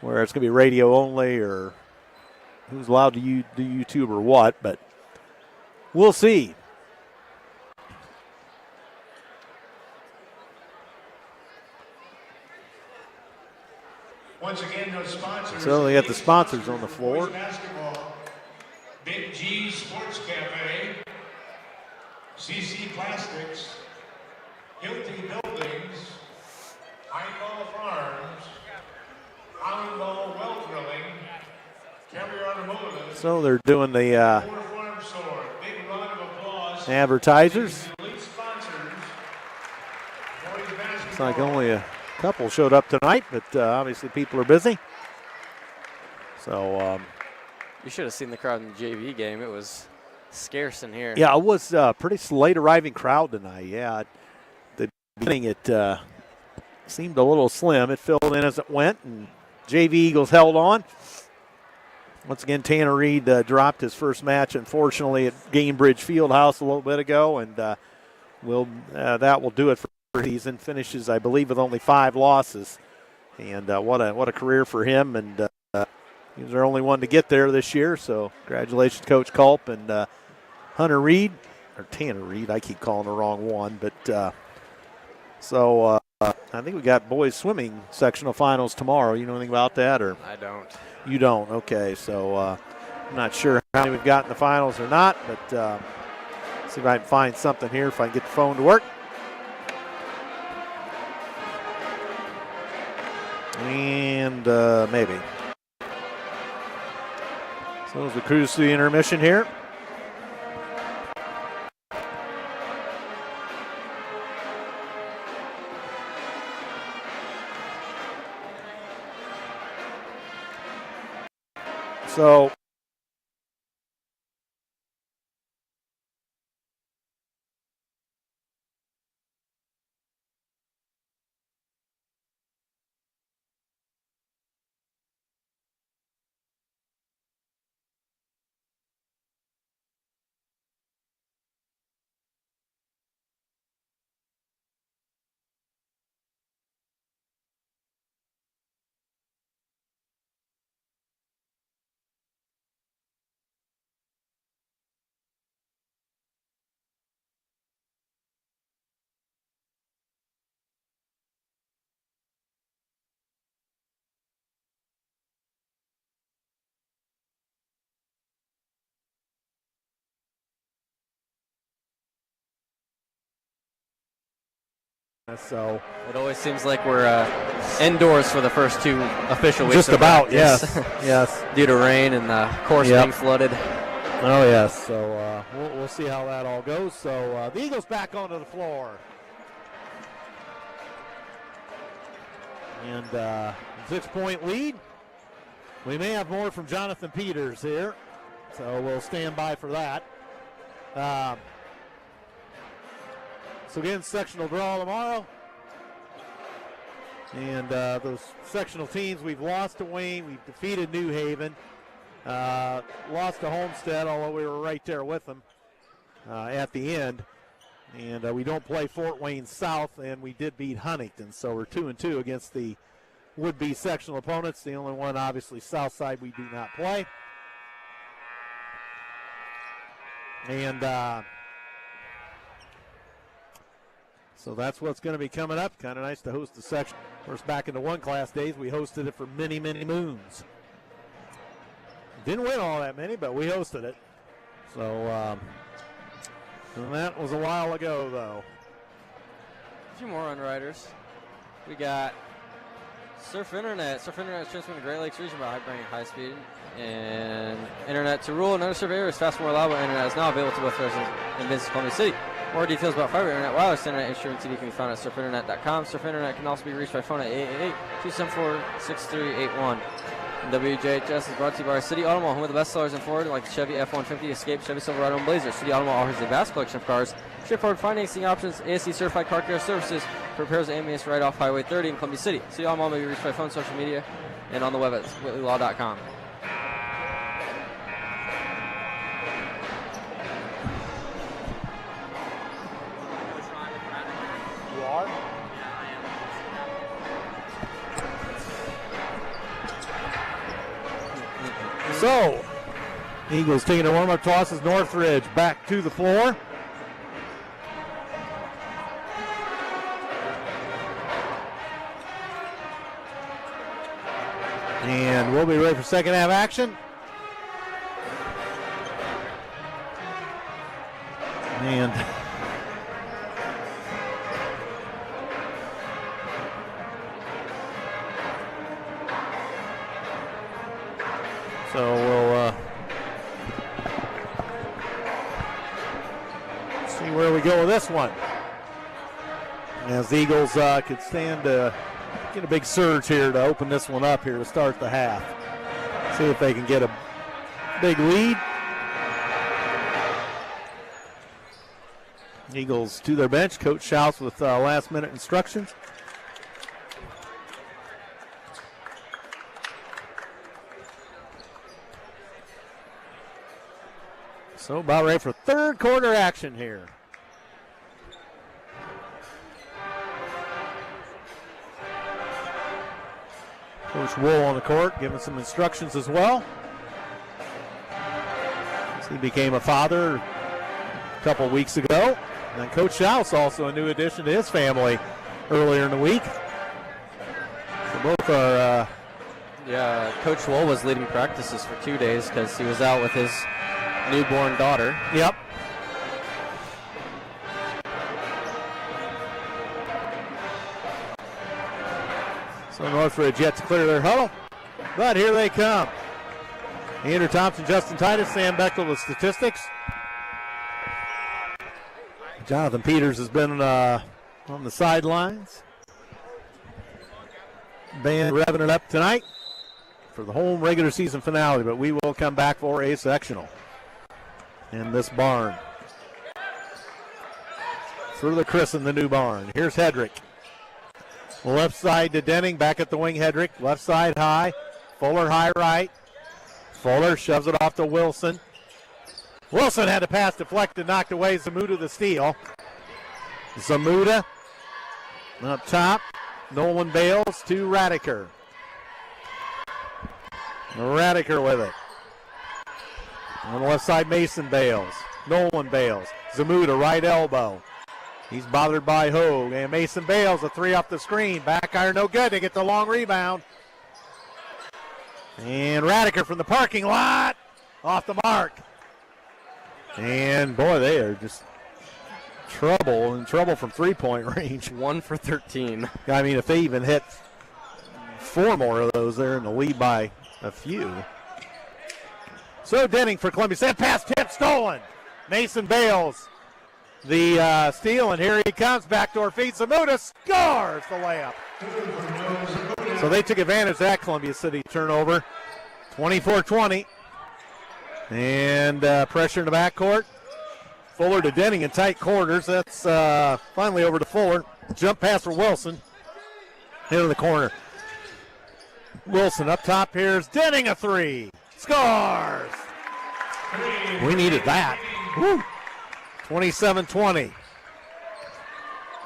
where it's going to be radio only or who's allowed to do YouTube or what, but we'll see. Once again, those sponsors. So they got the sponsors on the floor. Basketball, Big G Sports Cafe, CC Plastics, Guilty Buildings, Einball Farms, Allenball Well Drilling, Kelly Automotive. So they're doing the Farm Store. Big round of applause. advertisers. Elite sponsors. Boys basketball. Looks like only a couple showed up tonight, but obviously people are busy. So You should have seen the crowd in the JV game. It was scarce in here. yeah, it was a pretty late arriving crowd tonight. Yeah, the beginning it seemed a little slim. It filled in as it went, and JV Eagles held on. Once again, Tanner Reed dropped his first match, unfortunately, at Gamebridge Fieldhouse a little bit ago, and that will do it for the season. Finishes, I believe, with only 5 losses, and what a career for him. And he was our only one to get there this year, so congratulations, Coach Culp and Hunter Reed, or Tanner Reed. I keep calling the wrong one, but so I think we got boys swimming sectional finals tomorrow. You know anything about that, or I don't. you don't? Okay, so I'm not sure how many we've got in the finals or not, but see if I can find something here, if I can get the phone to work. And maybe. So as we cruise through the intermission here. So So it always seems like we're indoors for the first 2 official weeks. Just of about, practice. yes. Yes. Due to rain and the course being flooded. Oh, yes. So we'll see how that all goes. So the Eagles back onto the floor. And 6-point lead. We may have more from Jonathan Peters here. So we'll stand by for that. So again, sectional draw tomorrow. And those sectional teams, we've lost to Wayne, we've defeated New Haven, lost to Homestead, although we were right there with them at the end. And we don't play Fort Wayne South, and we did beat Huntington. So we're 2-2 against the would-be sectional opponents. The only one, obviously, Southside, we do not play. And so that's what's going to be coming up. Kind of nice to host the section. Of course, back in the one class days, we hosted it for many, many moons. Didn't win all that many, but we hosted it. So and that was a while ago, though. A few more on Riders. We got Surf Internet. Surf Internet is transmitting the Great Lakes region by bringing high speed and internet to rural and underserved areas. Fast, more reliable internet is now available to both residents and business Columbia City. More details about fiber internet, wireless internet, and streaming TV can be found at surfinternet.com. Surf Internet can also be reached by phone at 888-274-6381. WJHS is brought to you by our City Automall, home of the best sellers in Florida, like the Chevy F-150, Escape, Chevy Silverado, and Blazer. City Automall offers a vast collection of cars, straightforward financing options, ASC certified car care services for repairs and maintenance right off Highway 30 in Columbia City. City Automall may be reached by phone, social media, and on the web at whitleylaw.com. You are? So, Eagles taking a warm-up toss as Northridge back to the floor. And we'll be ready for second half action. And so we'll see where we go with this one. As the Eagles could stand to get a big surge here to open this one up here to start the half. See if they can get a big lead. Eagles to their bench. Coach Schaus with last-minute instructions. So about ready for third quarter action here. Coach Wool on the court giving some instructions as well. He became a father a couple weeks ago. And Coach Schaus, also a new addition to his family earlier in the week. So both are... Yeah, Coach Wool was leading practices for 2 days because he was out with his newborn daughter. Yep. So Northridge yet to clear their huddle, but here they come. Andrew Thompson, Justin Titus, Sam Bechtel with statistics. Jonathan Peters has been on the sidelines. Band revving it up tonight for the home regular season finale, but we will come back for a sectional in this barn. For the Chris in the new barn. Here's Hedrick. Left side to Denning, back at the wing, Hedrick. Left side high. Fuller high right. Fuller shoves it off to Wilson. Wilson had a pass deflected, knocked away. Zamuda the steal. Zamuda up top. Nolan Bales to Radiker. Radiker with it. On the left side, Mason Bales. Nolan Bales. Zamuda, right elbow. He's bothered by Hogue. And Mason Bales, a three off the screen. Back iron, no good. They get the long rebound. And Radiker from the parking lot. Off the mark. And boy, they are just trouble from three-point range. 1 for 13. I mean, if they even hit 4 more of those, they're in the lead by a few. So Denning for Columbia. Sent pass tip stolen. Mason Bales the steal, and here he comes. Backdoor feed. Zamuda scores the layup. So they took advantage of that Columbia City turnover. 24-20. And pressure in the backcourt. Fuller to Denning in tight quarters. That's finally over to Fuller. Jump pass for Wilson. Into the corner. Wilson up top. Here's Denning, a three. Scores! We needed that. Woo. 27-20.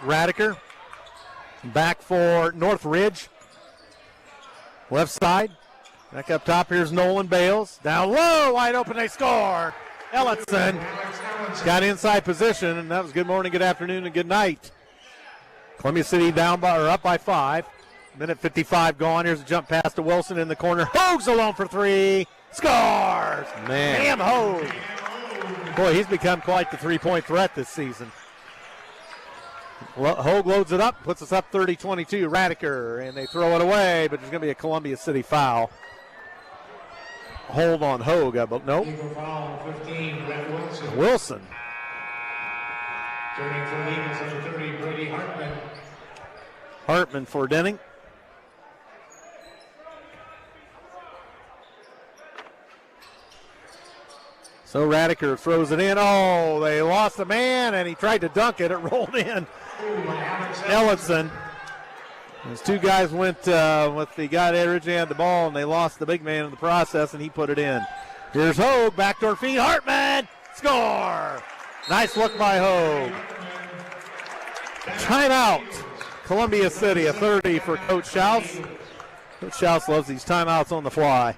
Radiker back for Northridge. Left side. Back up top. Here's Nolan Bales. Down low. Wide open. They score. Ellison got inside position, and that was good morning, good afternoon, and good night. Columbia City down by or up by 5. Minute 55 gone. Here's a jump pass to Wilson in the corner. Hoag's alone for 3. Scores! Man. Damn Hoag. Boy, he's become quite the three-point threat this season. Hoag loads it up, puts us up 30-22. Radiker, and they throw it away, but there's going to be a Columbia City foul. Hold on Hoag, but nope. Foul 15, Wilson. Wilson. Turning for the Eagles number 30, Brady Hartman. Hartman for Denning. So Radiker throws it in. Oh, they lost a man, and he tried to dunk it. It rolled in. Ellison. Those two guys went with the guy that originally had the ball, and they lost the big man in the process, and he put it in. Here's Hoag, backdoor feed. Hartman, score! Nice look by Hoag. Timeout. Columbia City, a 30 for Coach Schaus. Coach Schaus loves these timeouts on the fly.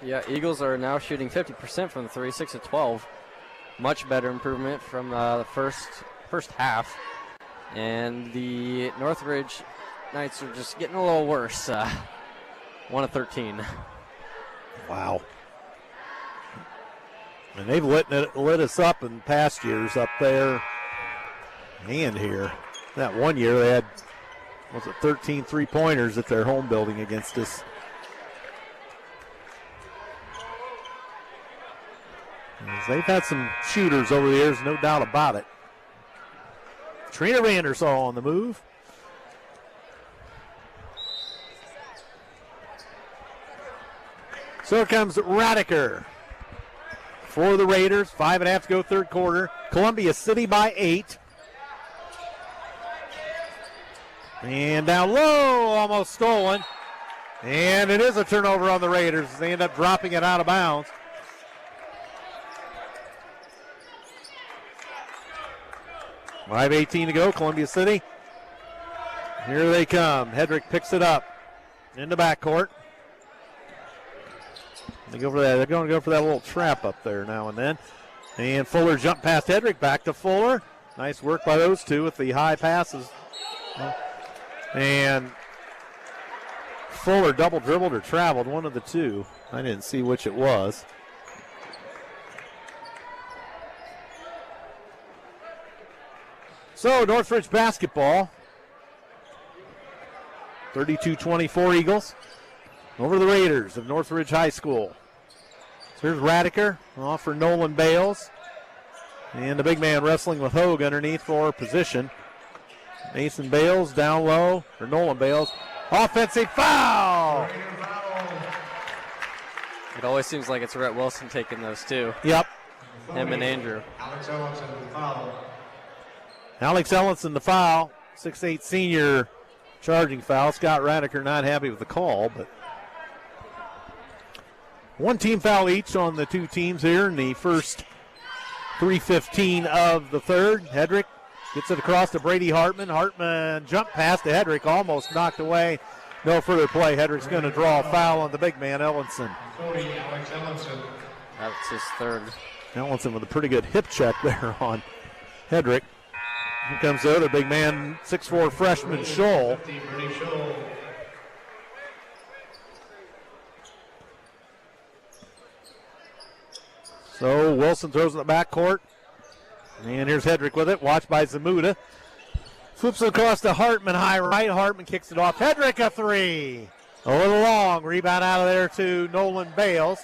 Yeah, Eagles are now shooting 50% from the 3, 6 of 12. Much better improvement from the first half. And the Northridge Knights are just getting a little worse. 1 of 13. Wow. And they've lit us up in past years up there and here. That one year they had, 13 three-pointers at their home building against us. They've had some shooters over the years, no doubt about it. Trina Vandersall on the move. So here comes Radiker for the Raiders. 5.5 to go third quarter. Columbia City by 8. And down low, almost stolen. And it is a turnover on the Raiders. They end up dropping it out of bounds. $5:18 to go, Columbia City. Here they come. Hedrick picks it up in the backcourt. They go for that. They're going to go for that little trap up there now and then. And Fuller jump past Hedrick, back to Fuller. Nice work by those two with the high passes. And Fuller double dribbled or traveled, one of the two. I didn't see which it was. So Northridge basketball, 32-24 Eagles over the Raiders of Northridge High School. So here's Radiker off for Nolan Bales. And the big man wrestling with Hoag underneath for position. Mason Bales down low, or Nolan Bales. Offensive foul! It always seems like it's Rhett Wilson taking those two. Yep. Him and Andrew. Alex Ellison the foul. Alex Ellison the foul. 6'8 senior charging foul. Scott Radiker not happy with the call, but one team foul each on the two teams here in the first 3:15 of the third. Hedrick gets it across to Brady Hartman. Hartman jump pass to Hedrick, almost knocked away. No further play. Hedrick's going to draw a foul on the big man, Ellison. 40, Alex Ellison. That's his third. Ellison with a pretty good hip check there on Hedrick. Here comes the other big man, 6'4 freshman Scholl. 50, Brady Scholl. So Wilson throws in the backcourt. And here's Hedrick with it, watched by Zamuda. Flips it across to Hartman, high right. Hartman kicks it off. Hedrick, a three. A little long. Rebound out of there to Nolan Bales.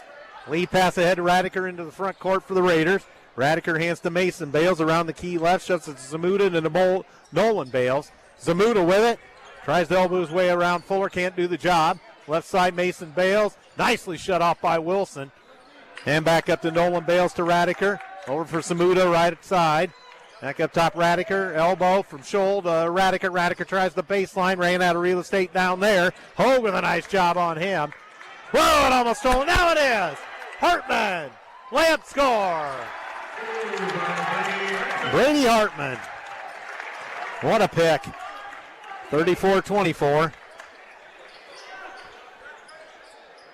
Lead pass ahead to Radiker into the front court for the Raiders. Radiker hands to Mason. Bales around the key left. Shuts it to Zamuda and to Nolan Bales. Zamuda with it. Tries to elbow his way around Fuller. Can't do the job. Left side, Mason Bales. Nicely shut off by Wilson. And back up to Nolan Bales to Radiker. Over for Zamuda, right side. Back up top, Radiker. Elbow from Scholl to Radiker. Radiker tries the baseline. Ran out of real estate down there. Hogue with a nice job on him. Whoa, it almost stolen. Now it is. Hartman. Layup score. Brady Hartman. What a pick. 34-24.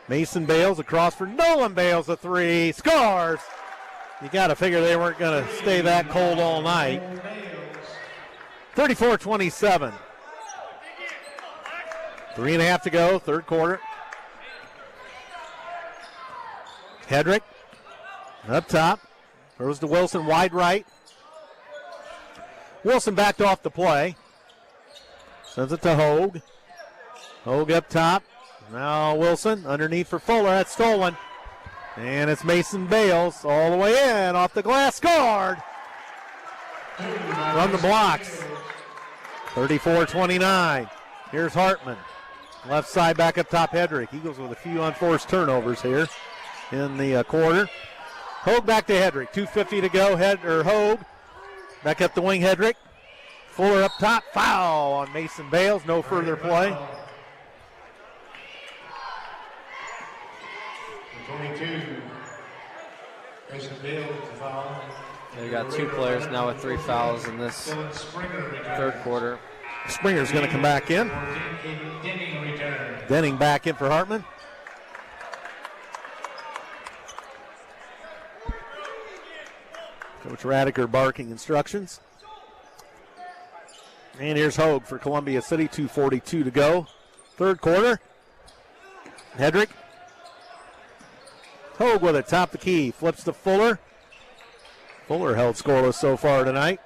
Mason Bales across for Nolan Bales, a three. Scores. You got to figure they weren't going to stay that cold all night. 34-27. 3.5 to go, third quarter. Hedrick up top. Throws to Wilson, wide right. Wilson backed off the play. Sends it to Hogue. Hogue up top. Now Wilson underneath for Fuller. That's stolen. And it's Mason Bales all the way in, off the glass, scored. From the blocks. 34-29. Here's Hartman. Left side back up top, Hedrick. Eagles with a few unforced turnovers here in the quarter. Hogue back to Hedrick. 2:50 to go. Hogue back up the wing, Hedrick. Fuller up top. Foul on Mason Bales. No further play. 22. Mason Bales to foul. They got two players now with 3 fouls in this third quarter. Springer's going to come back in. Denning back in for Hartman. Coach Radiker barking instructions. And here's Hogue for Columbia City. 2:42 to go. Third quarter. Hedrick. Hogue with it, top the key. Flips to Fuller. Fuller held scoreless so far tonight.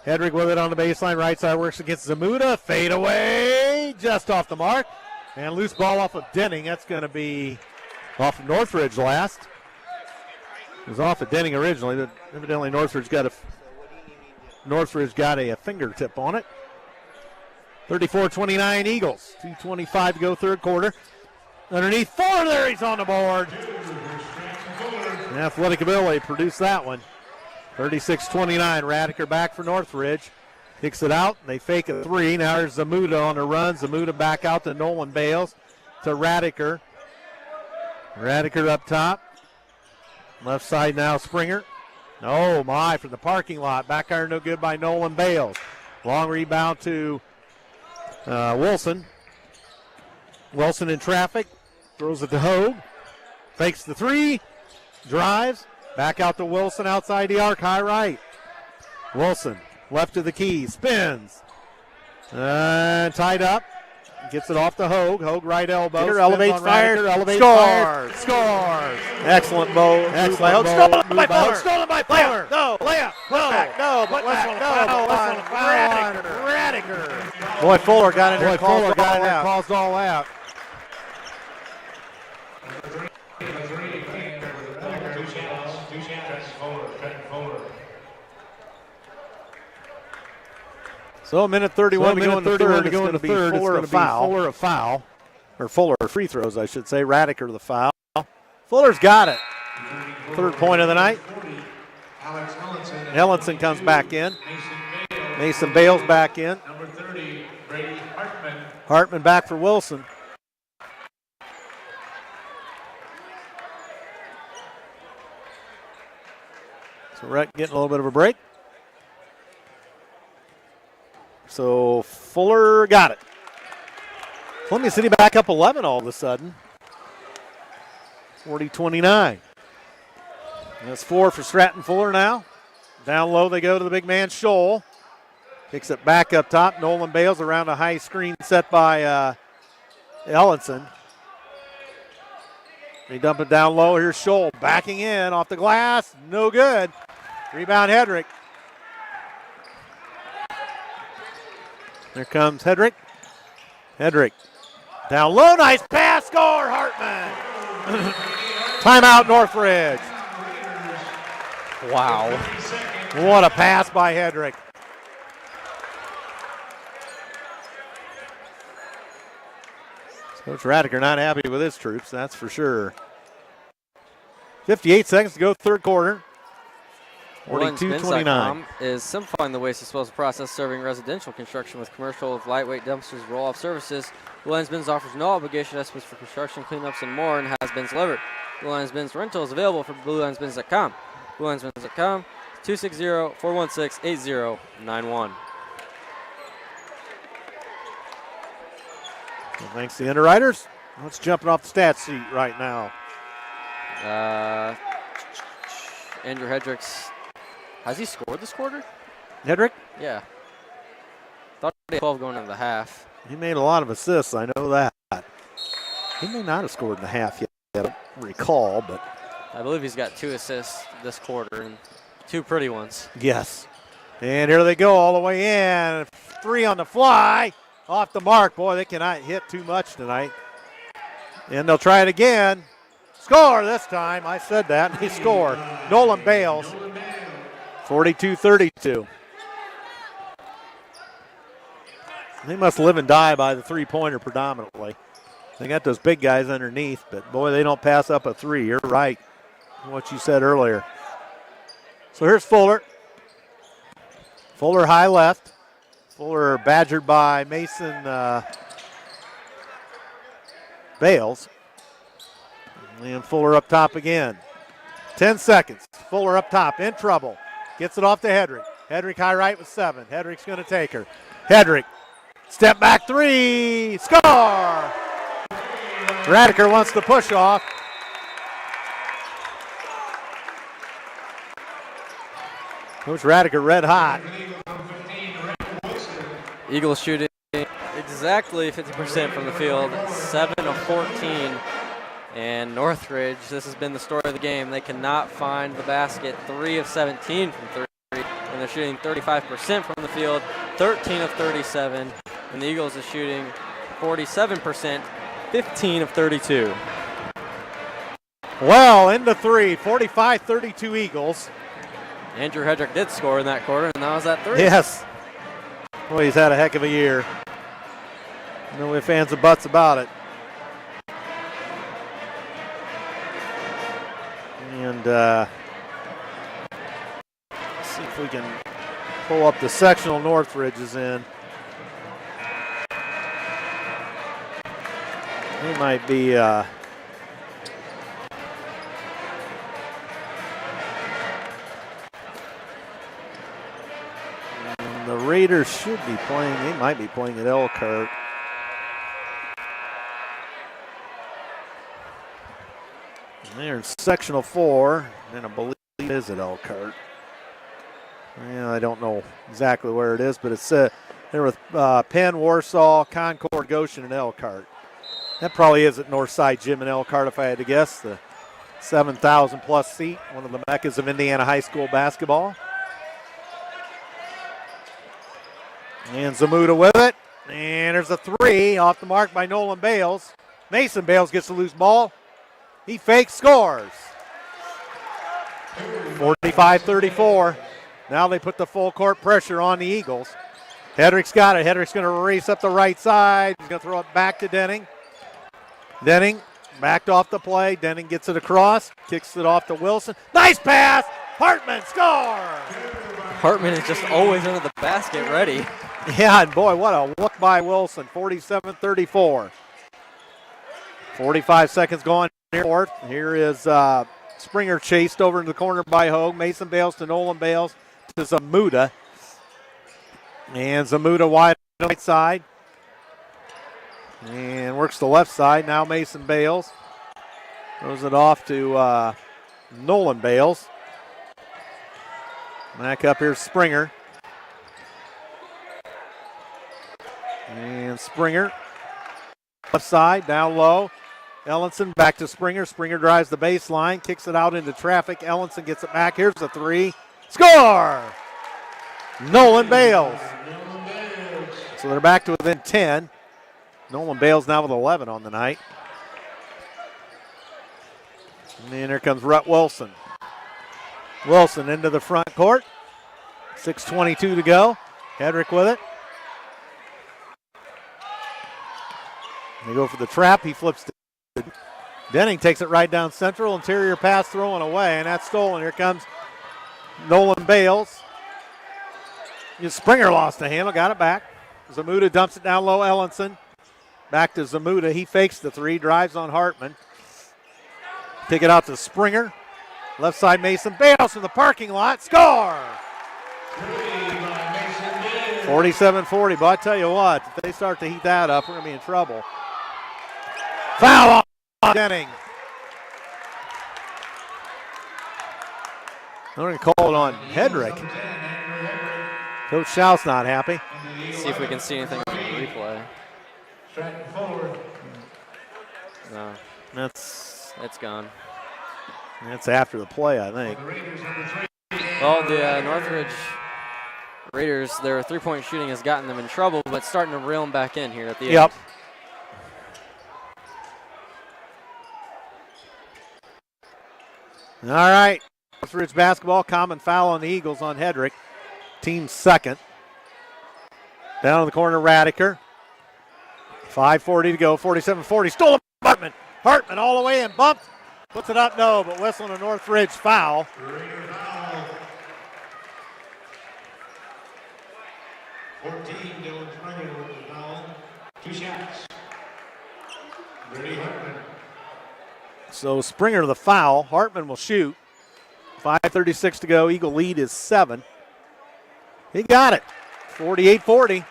Hedrick with it on the baseline. Right side works against Zamuda. Fade away. Just off the mark. And loose ball off of Denning. That's going to be off of Northridge last. It was off of Denning originally, but evidently Northridge got a fingertip on it. 34-29 Eagles. 2:25 to go, third quarter. Underneath Fuller, there he's on the board. And athletic ability produced that one. 36-29, Radiker back for Northridge. Kicks it out, they fake a three. Now there's Zamuda on the run. Zamuda back out to Nolan Bales, to Radiker. Radiker up top. Left side now, Springer. Oh my, from the parking lot. Back iron no good by Nolan Bales. Long rebound to Wilson. Wilson in traffic. Throws it to Hogue. Fakes the three. Drives. Back out to Wilson outside the arc. High right. Wilson left of the key. Spins. Tied up. Gets it off to Hogue. Hogue right elbow. Peter elevates, fires. Scores. Scores. Excellent bow. Excellent Hogue. Stolen by Fuller. Stolen by Fuller. No. Layup. No. But Radiker. Boy, Fuller got in there. Fuller got in there. Caused all out. So a minute 31 to go in the third. It's going to be Fuller a foul. Or Fuller free throws, I should say. Radiker the foul. Fuller's got it. Third point of the night. Ellenson comes back in. Mason Bales back in. Number 30, Brady Hartman. Hartman back for Wilson. So Rhett getting a little bit of a break. So Fuller got it. Columbia City back up 11 all of a sudden. 40-29. That's 4 for Stratton Fuller now. Down low they go to the big man Scholl. Kicks it back up top. Nolan Bales around a high screen set by Ellenson. They dump it down low. Here's Scholl backing in off the glass. No good. Rebound Hedrick. There comes Hedrick. Hedrick down low, nice pass, score, Hartman. Timeout, Northridge. Wow. What a pass by Hedrick. Coach Radiker not happy with his troops, that's for sure. 58 seconds to go, third quarter. 42-29. Is simplifying the waste disposal process, serving residential construction with commercial with lightweight dumpsters, roll-off services. Blue Lines Bins offers no obligation estimates for construction, cleanups, and more, and has bins delivered. Blue Lines Bins rental is available for BlueLinesBins.com. BlueLinesBins.com, 260-416-8091. Well, thanks to the underwriters. Let's jumping off the stat sheet right now. Andrew Hedrick's. Has he scored this quarter? Hedrick? Yeah. Thought he had 12 going into the half. He made a lot of assists, I know that. He may not have scored in the half yet, I don't recall, but. I believe he's got 2 assists this quarter and 2 pretty ones. Yes. And here they go all the way in. 3 on the fly. Off the mark. Boy, they cannot hit too much tonight. And they'll try it again. Score this time. I said that. They score. Nolan Bales. 42-32. They must live and die by the three-pointer predominantly. They got those big guys underneath, but boy, they don't pass up a 3. You're right. What you said earlier. So here's Fuller. Fuller high left. Fuller badgered by Mason Bales. And Fuller up top again. 10 seconds. Fuller up top, in trouble. Gets it off to Hedrick. Hedrick high right with 7. Hedrick's going to take her. Hedrick, step back 3. Score! Radiker wants to push off. Coach Radiker red hot. Eagles shooting exactly 50% from the field, 7 of 14. And Northridge, this has been the story of the game. They cannot find the basket. 3 of 17 from 3, and they're shooting 35% from the field, 13 of 37. And the Eagles are shooting 47%, 15 of 32. Well, into 3, 45-32 Eagles. Andrew Hedrick did score in that quarter, and that was that 3. Yes. Boy, he's had a heck of a year. No ifs, ands, or buts about it. And let's see if we can pull up the sectional Northridge is in. He might be the Raiders should be playing. They might be playing at Elkhart. They're in sectional 4, and I believe it is at Elkhart. Yeah, I don't know exactly where it is, but it's they're with Penn, Warsaw, Concord, Goshen, and Elkhart. That probably is at Northside Gym in Elkhart, if I had to guess. The 7,000-plus seat, one of the meccas of Indiana high school basketball. And Zamuda with it. And there's a 3 off the mark by Nolan Bales. Mason Bales gets the loose ball. He fakes, scores. 45-34. Now they put the full court pressure on the Eagles. Hedrick's got it. Hedrick's going to race up the right side. He's going to throw it back to Denning. Denning backed off the play. Denning gets it across. Kicks it off to Wilson. Nice pass. Hartman, score. Hartman is just always under the basket ready. Yeah, and boy, what a look by Wilson. 47-34. 45 seconds going fourth. Here is Springer chased over in the corner by Hogue. Mason Bales to Nolan Bales to Zamuda. And Zamuda wide on the right side. And works the left side. Now Mason Bales. Throws it off to Nolan Bales. Back up here, Springer. And Springer. Left side, down low. Ellenson back to Springer. Springer drives the baseline, kicks it out into traffic. Ellenson gets it back. Here's the 3. Score! Nolan Bales. So they're back to within 10. Nolan Bales now with 11 on the night. And then here comes Rhett Wilson. Wilson into the front court. 6:22 to go. Hedrick with it. They go for the trap. He flips to Denning, takes it right down central. Interior pass thrown away, and that's stolen. Here comes Nolan Bales. Springer lost the handle, got it back. Zamuda dumps it down low, Ellenson. Back to Zamuda. He fakes the three, drives on Hartman. Take it out to Springer. Left side Mason Bales from the parking lot. Score! 47-40, but I tell you what, if they start to heat that up, we're going to be in trouble. Foul on Denning. I'm going to call it on Hedrick. Coach Schaus not happy. See if we can see anything on the replay. No. It's gone. That's after the play, I think. Well, the Northridge Raiders, their three-point shooting has gotten them in trouble, but starting to reel them back in here at the end. Yep. All right. Northridge basketball, common foul on the Eagles on Hedrick. Team second. Down in the corner, Radiker. 5:40 to go, 47-40. Stolen by Hartman. Hartman all the way and bumped. Puts it up, no, but whistling a Northridge foul. Raider foul. 14, Dylan Springer with the foul. 2 shots. Brady Hartman. So Springer the foul. Hartman will shoot. 5:36 to go. Eagle lead is 7. He got it. 48-40.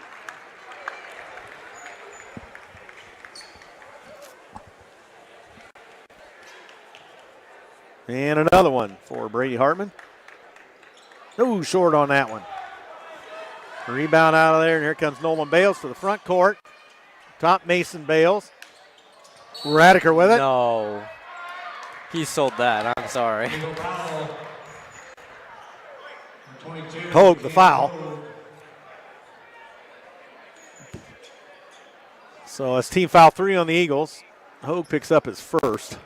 And another one for Brady Hartman. Ooh, short on that one. Rebound out of there, and here comes Nolan Bales to the front court. Top Mason Bales. Radiker with it. No. He sold that. I'm sorry. Hogue the foul. So it's team foul 3 on the Eagles. Hogue picks up his first.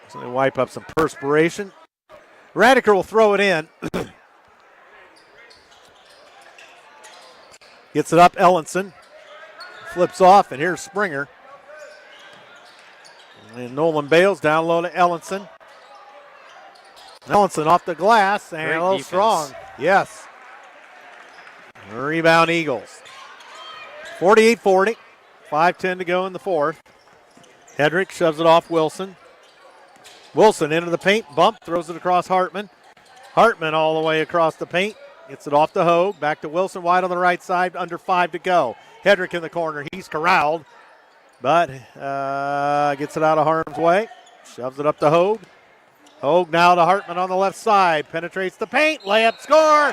So they wipe up some perspiration. Radiker will throw it in. Gets it up, Ellenson. Flips off, and here's Springer. And Nolan Bales down low to Ellenson. Ellenson off the glass, and Great a little defense. strong. Yes. Rebound Eagles. 48-40. 5:10 to go in the fourth. Hedrick shoves it off Wilson. Wilson into the paint, bump, throws it across Hartman. Hartman all the way across the paint, gets it off to Hogue, back to Wilson, wide on the right side, under 5 to go. Hedrick in the corner, he's corralled, but gets it out of harm's way, shoves it up to Hogue. Hogue now to Hartman on the left side, penetrates the paint, layup, score!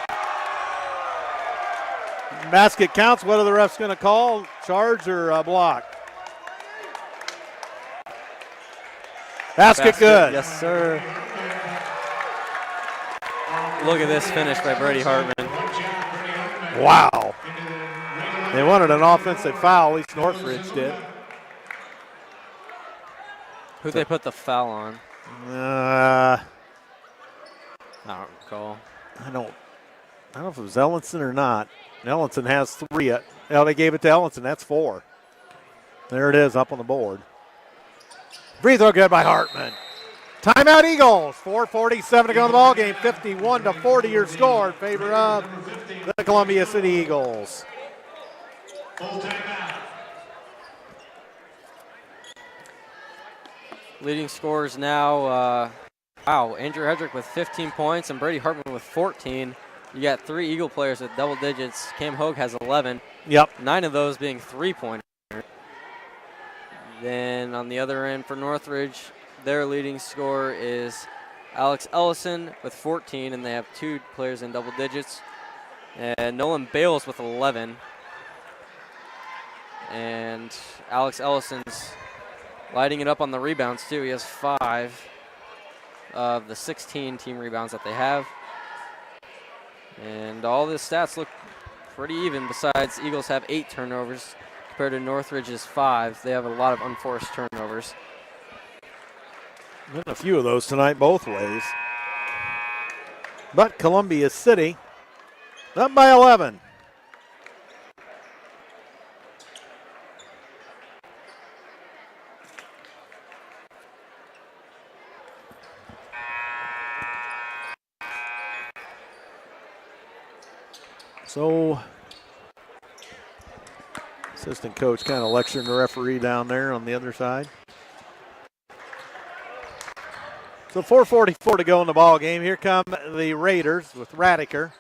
Basket counts, what are the refs going to call? Charge or block? Basket good. Yes, sir. Look at this finish by Brady Hartman. Wow. They wanted an offensive foul, at least Northridge did. Who'd they put the foul on? I I don't recall. don't know if it was Ellenson or not. Ellenson has 3. Oh, they gave it to Ellenson. That's 4. There it is up on the board. Free throw good by Hartman. Timeout Eagles. 4:47 to go in the ball game. 51-40 your score in favor of the Columbia City Eagles. Full timeout. Leading scorers now, Andrew Hedrick with 15 points and Brady Hartman with 14. You got 3 Eagle players with double digits. Cam Hogue has 11. Yep. 9 of those being three-pointers. Then on the other end for Northridge, their leading scorer is Alex Ellison with 14, and they have 2 players in double digits. And Nolan Bales with 11. And Alex Ellison's lighting it up on the rebounds, too. He has 5 of the 16 team rebounds that they have. And all the stats look pretty even. Besides, Eagles have 8 turnovers compared to Northridge's 5. They have a lot of unforced turnovers. Been a few of those tonight both ways. But Columbia City up by 11. So, assistant coach kind of lecturing the referee down there on the other side. So 4:44 to go in the ball game. Here come the Raiders with Radiker.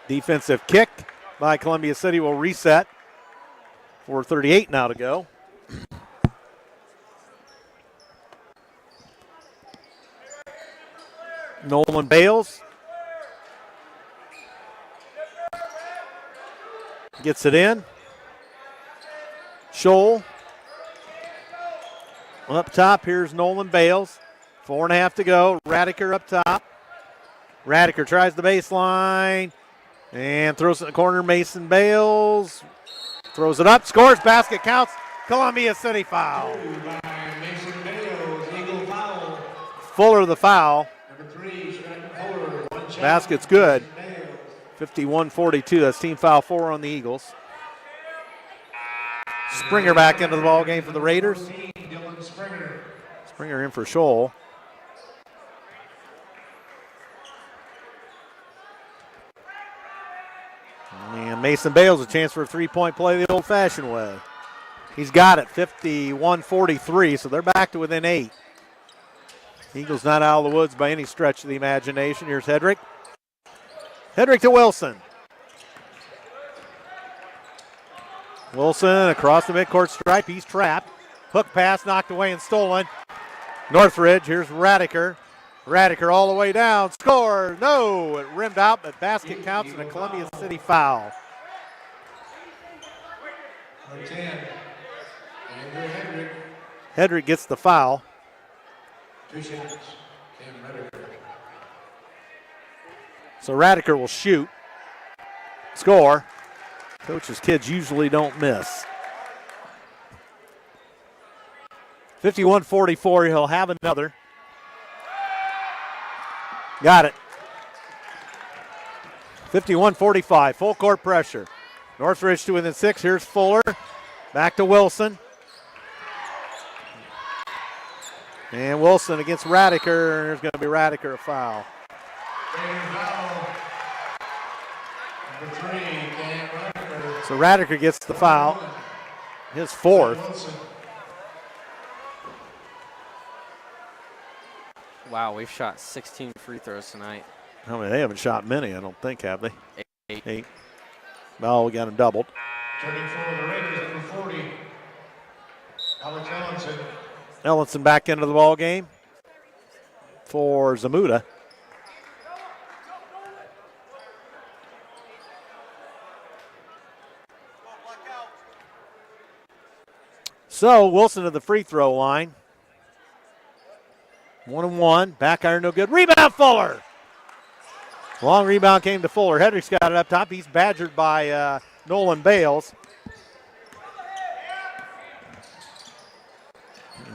Defensive kick by Columbia City will reset. 4:38 now to go. Nolan Bales gets it in. Scholl. Up top, here's Nolan Bales. 4.5 to go. Radiker up top. Radiker tries the baseline and throws it in the corner. Mason Bales throws it up, scores, basket counts. Columbia City foul. Mason Bales, Eagle foul. Fuller the foul. Number 3, Stratton Fuller. One shot. Basket's good. Mason 51-42. That's team foul 4 on the Eagles. Springer back into the ball game for the Raiders. Dylan Springer. Springer in for Scholl. And Mason Bales a chance for a three-point play the old-fashioned way. He's got it, 51-43, so they're back to within 8. Eagles not out of the woods by any stretch of the imagination. Here's Hedrick. Hedrick to Wilson. Wilson across the midcourt stripe. He's trapped. Hook pass knocked away and stolen. Northridge, here's Radiker. Radiker all the way down. Score! No! It rimmed out, but basket counts and a Columbia City foul. Number 10, Andrew Hendrick. Hedrick gets the foul. 2 shots. Cam Radiker. So Radiker will shoot. Score. Coach's kids usually don't miss. 51-44, he'll have another. Got it. 51-45, full court pressure. Northridge to within 6, here's Fuller. Back to Wilson. And Wilson against Radiker, there's going to be Radiker a foul. Foul. Number 3, Cam Radiker. So Radiker gets the foul, his 4th. Wilson. Wow, we've shot 16 free throws tonight. I mean, they haven't shot many, I don't think, have they? 8. 8. Well, we got them doubled. Turning for the Raiders, number 40, Alex Ellenson. Ellenson back into the ball game for Zamuda. So Wilson to the free throw line. 1-1. Back iron no good. Rebound Fuller. Long rebound came to Fuller. Hedrick's got it up top. He's badgered by Nolan Bales.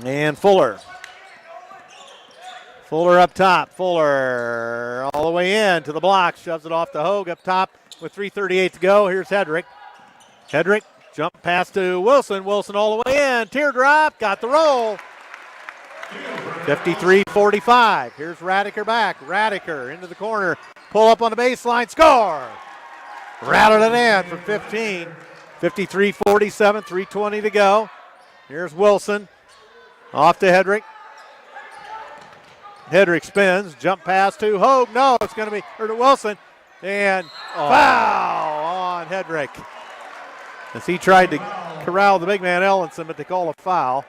And Fuller. Fuller up top. Fuller all the way in to the block. Shoves it off to Hogue up top with 3:38 to go. Here's Hedrick. Hedrick, jump pass to Wilson. Wilson all the way in. Teardrop. Got the roll. 53-45. Here's Radiker back. Radiker into the corner. Pull up on the baseline. Score. Rattled it in from 15. 53-47. 3:20 to go. Here's Wilson. Off to Hedrick. Hedrick spins. Jump pass to Hogue. No, it's going to be to Wilson. And foul on Hedrick. As he tried to corral the big man Ellenson, but they call a foul.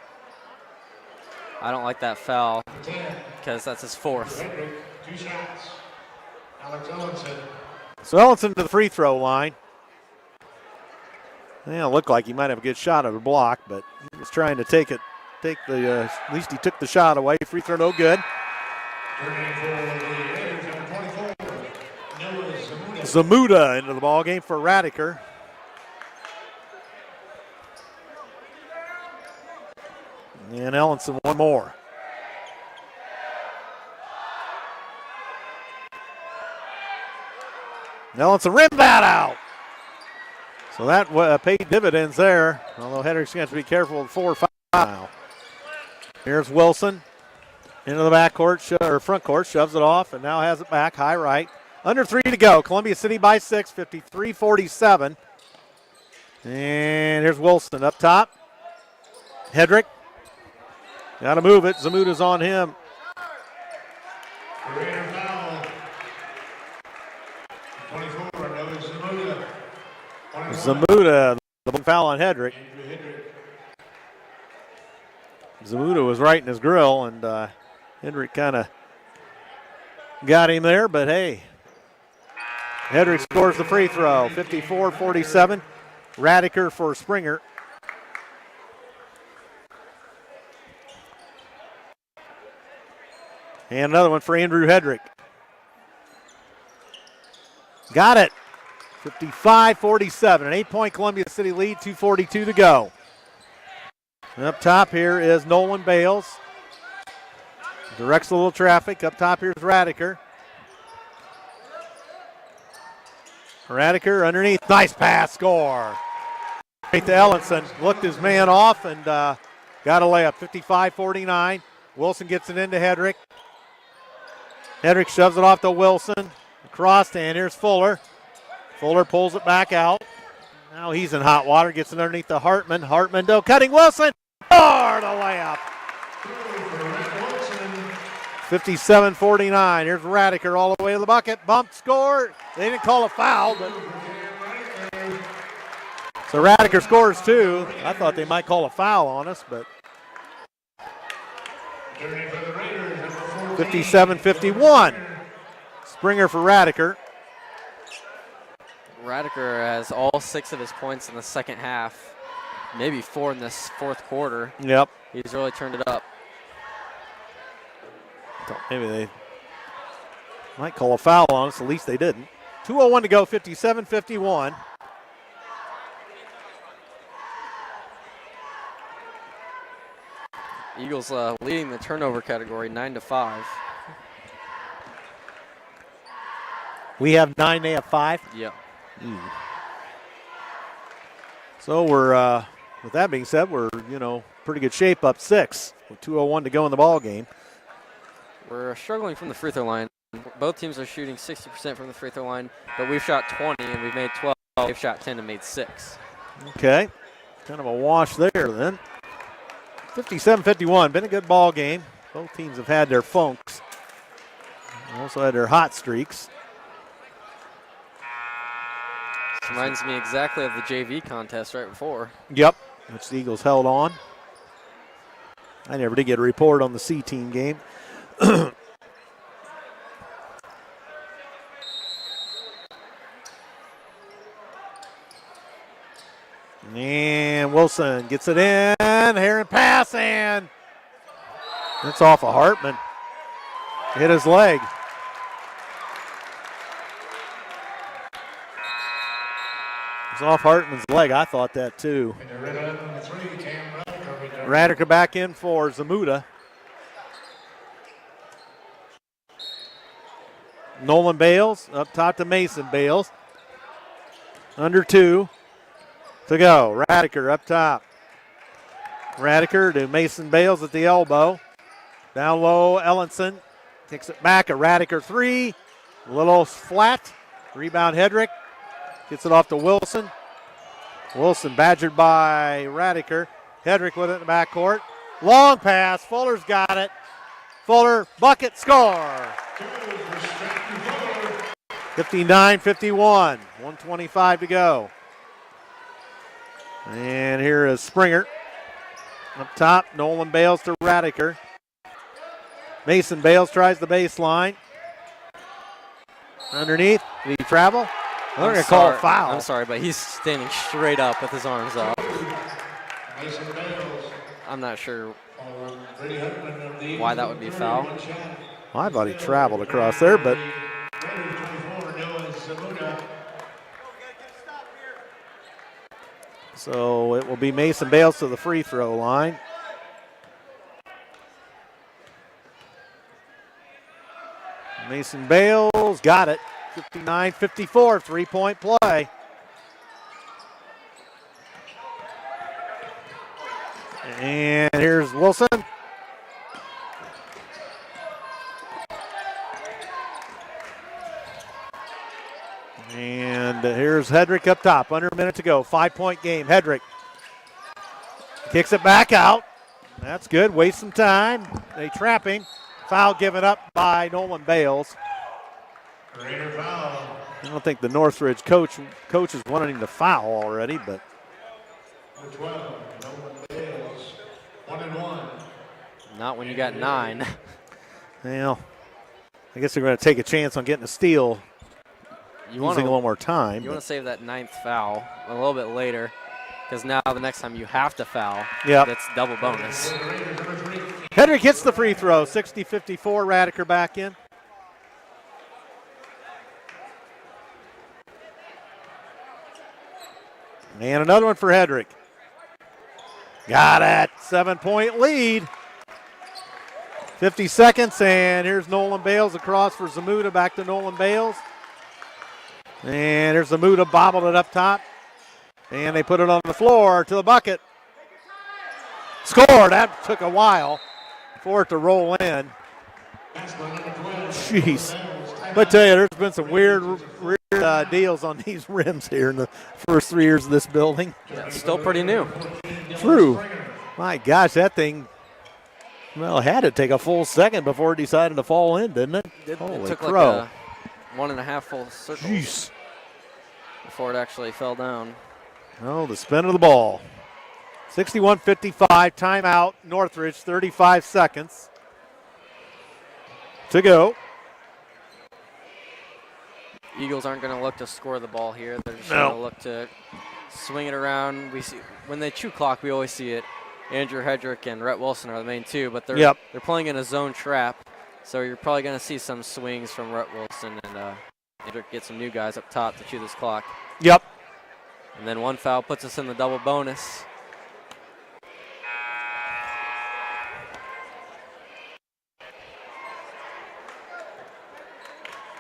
I don't like that foul because that's his 4th. Hendrick, 2 shots. Alex Ellenson. So Ellenson to the free throw line. Yeah, it looked like he might have a good shot of a block, but he was trying to at least he took the shot away. Free throw no good. Turning for the Raiders, number 24, Zamuda into the ball game for Radiker. And Ellenson one more. Ellenson rim that out. So that paid dividends there, although Hedrick's going to have to be careful with 4 or 5 now. Here's Wilson into the backcourt, or front court, shoves it off, and now has it back, high right. Under 3 to go. Columbia City by 6, 53-47. And here's Wilson up top. Hedrick. Got to move it. Zamuda's on him. Raider foul. 24, no, it's Zamuda. Zamuda, the foul on Hedrick. Zamuda was right in his grill, and Hedrick kind of got him there, but hey. Hedrick scores the free throw, 54-47. Radiker for Springer. And another one for Andrew Hedrick. Got it. 55-47. An 8-point Columbia City lead, 2:42 to go. And up top here is Nolan Bales. Directs a little traffic. Up top here's Radiker. Radiker underneath. Nice pass, score. Right to Ellenson. Looked his man off and got a layup. 55-49. Wilson gets it into Hedrick. Hedrick shoves it off to Wilson. Across, and here's Fuller. Fuller pulls it back out. Now he's in hot water. Gets it underneath to Hartman. Hartman, though, cutting Wilson. Oh, the layup. 57-49. Here's Radiker all the way to the bucket. Bump, score. They didn't call a foul, but so Radiker scores 2. I thought they might call a foul on us, but 57-51. Springer for Radiker. Radiker has all 6 of his points in the second half, maybe 4 in this fourth quarter. Yep. He's really turned it up. Maybe they might call a foul on us. At least they didn't. 2:01 to go, 57-51. Eagles leading the turnover category 9-5. We have 9, they have 5. Yep. So we're, with that being said, we're, pretty good shape, up 6 with 2:01 to go in the ball game. We're struggling from the free throw line. Both teams are shooting 60% from the free throw line, but we've shot 20 and we've made 12. They've shot 10 and made 6. Okay. Kind of a wash there then. 57-51, been a good ball game. Both teams have had their funks. Also had their hot streaks. This reminds me exactly of the JV contest right before. Yep, which the Eagles held on. I never did get a report on the C team game. And Wilson gets it in. Heron pass, and it's off of Hartman. Hit his leg. It's off Hartman's leg. I thought that too. Radiker back in for Zamuda. Nolan Bales up top to Mason Bales. Under 2 to go. Radiker up top. Radiker to Mason Bales at the elbow. Down low, Ellenson takes it back. A Radiker 3. A little flat. Rebound Hedrick. Gets it off to Wilson. Wilson badgered by Radiker. Hedrick with it in the backcourt. Long pass. Fuller's got it. Fuller, bucket, score. 59-51. 1:25 to go. And here is Springer. Up top, Nolan Bales to Radiker. Mason Bales tries the baseline. Underneath, did he travel? They're going to call a foul. I'm sorry, but he's standing straight up with his arms up. I'm not sure why that would be a foul. I thought he traveled across there, but So it will be Mason Bales to the free throw line. Mason Bales got it. 59-54, three-point play. And here's Wilson. And here's Hedrick up top. Under a minute to go. 5-point game. Hedrick kicks it back out. That's good. Waste some time. They trap him. Foul given up by Nolan Bales. Raider foul. I don't think the Northridge coach is wanting to foul already, but. Number 12, Nolan Bales, 1-1. Not when you got 9. Well, I guess they're going to take a chance on getting a steal. Using a little more time. You want to save that 9th foul a little bit later, because now the next time you have to foul, that's double bonus. Hedrick hits the free throw. 60-54. Radiker back in. And another one for Hedrick. Got it. 7-point lead. 50 seconds, and here's Nolan Bales across for Zamuda. Back to Nolan Bales. And here's Zamuda, bobbled it up top. And they put it on the floor to the bucket. Score. That took a while for it to roll in. Jeez. But I tell you, there's been some weird deals on these rims here in the first 3 years of this building. Yeah, still pretty new. True. My gosh, that thing, well, it had to take a full second before it decided to fall in, didn't it? Holy it took crow. like a 1.5 full circles Jeez. before it actually fell down. Oh, the spin of the ball. 61-55, timeout, Northridge, 35 seconds to go. Eagles aren't going to look to score the ball here. They're just going to look to swing it around. We see when they chew clock, we always see it. Andrew Hedrick and Rhett Wilson are the main two, but they're playing in a zone trap, so you're probably going to see some swings from Rhett Wilson and Hedrick get some new guys up top to chew this clock. Yep. And then one foul puts us in the double bonus.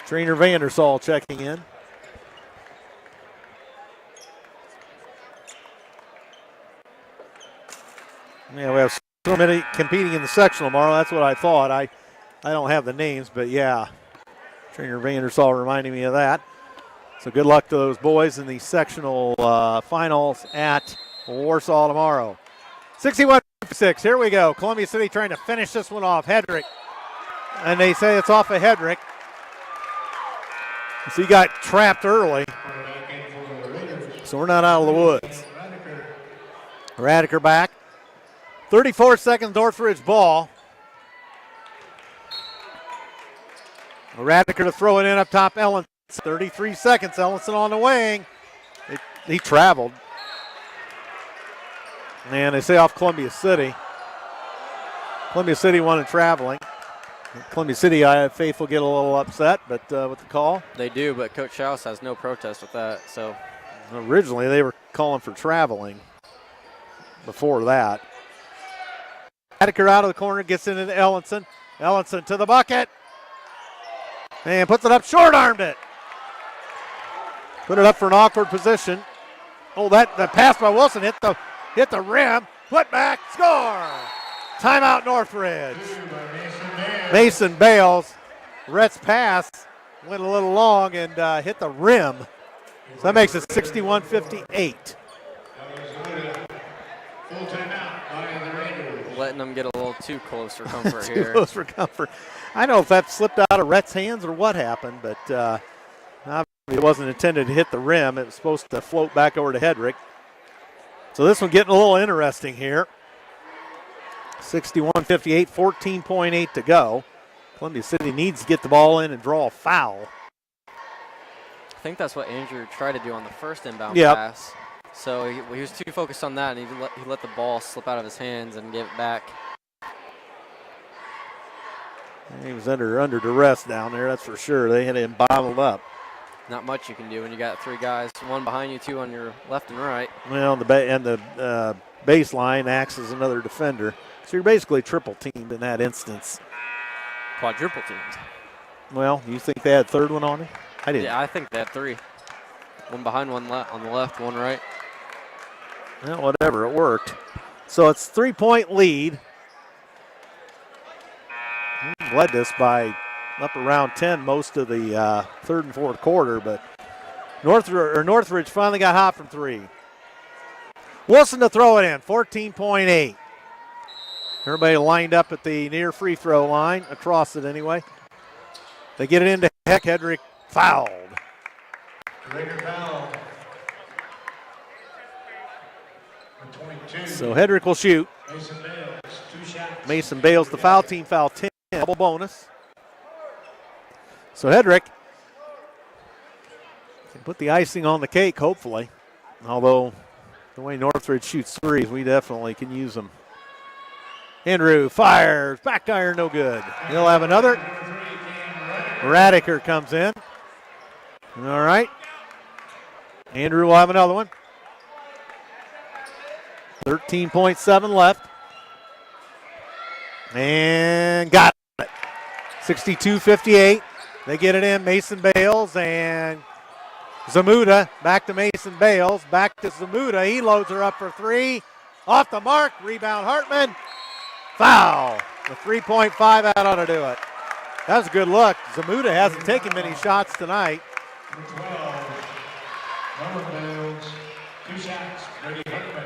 Trainer Vandersall checking in. Yeah, we have so many competing in the sectional tomorrow. That's what I thought. I don't have the names, but yeah. Trainer Vandersall reminding me of that. So good luck to those boys in the sectional finals at Warsaw tomorrow. 61-6. Here we go. Columbia City trying to finish this one off. Hedrick. And they say it's off of Hedrick. So he got trapped early. So we're not out of the woods. Radiker back. 34 seconds, Northridge ball. Radiker to throw it in up top, Ellenson. 33 seconds, Ellenson on the wing. He traveled. And they say off Columbia City. Columbia City wanted traveling. Columbia City, faithful get a little upset, but with the call. They do, but Coach Schaus has no protest with that. So originally they were calling for traveling before that. Radiker out of the corner, gets into Ellenson. Ellenson to the bucket. And puts it up, short-armed it. Put it up for an awkward position. Oh, that pass by Wilson hit the rim. Put back, score. Timeout Northridge. Mason Bales. Rhett's pass went a little long and hit the rim. So that makes it 61-58. Full timeout by the Raiders. Letting them get a little too close for comfort Too here. close for comfort. I don't know if that slipped out of Rhett's hands or what happened, but obviously it wasn't intended to hit the rim. It was supposed to float back over to Hedrick. So this one getting a little interesting here. 61-58, 14.8 to go. Columbia City needs to get the ball in and draw a foul. I think that's what Andrew tried to do on the first inbound pass. So he was too focused on that, and he let the ball slip out of his hands and give it back. He was under duress down there, that's for sure. They had him bottled up. not much you can do when you got 3 guys, 1 behind you, 2 on your left and right. Well, the baseline acts as another defender. So you're basically triple teamed in that instance. Quadruple teams. Well, you think they had 3rd one on him? I didn't. Yeah, I think they had 3. 1 behind, 1 on the left, 1 right. Well, whatever, it worked. So it's 3-point lead. We've led this by up around 10 most of the 3rd and 4th quarter, but Northridge finally got hot from 3. Wilson to throw it in, 14.8. Everybody lined up at the near free throw line, across it anyway. They get it into Heck. Hedrick fouled. Raider foul. 22. So Hedrick will shoot. Mason Bales, 2 shots. Mason Bales, the foul team foul 10, double bonus. So Hedrick can put the icing on the cake, hopefully. Although the way Northridge shoots threes, we definitely can use them. Andrew fires, back iron, no good. He'll have another. Radiker comes in. All right. Andrew will have another one. 13.7 left. And got it. 62-58. They get it in. Mason Bales and Zamuda. Back to Mason Bales. Back to Zamuda. He loads her up for 3. Off the mark. Rebound Hartman. Foul. The 3.5 out ought to do it. That was a good look. Zamuda hasn't taken many shots tonight. 12. Nolan Bales, 2 shots. Brady Hartman.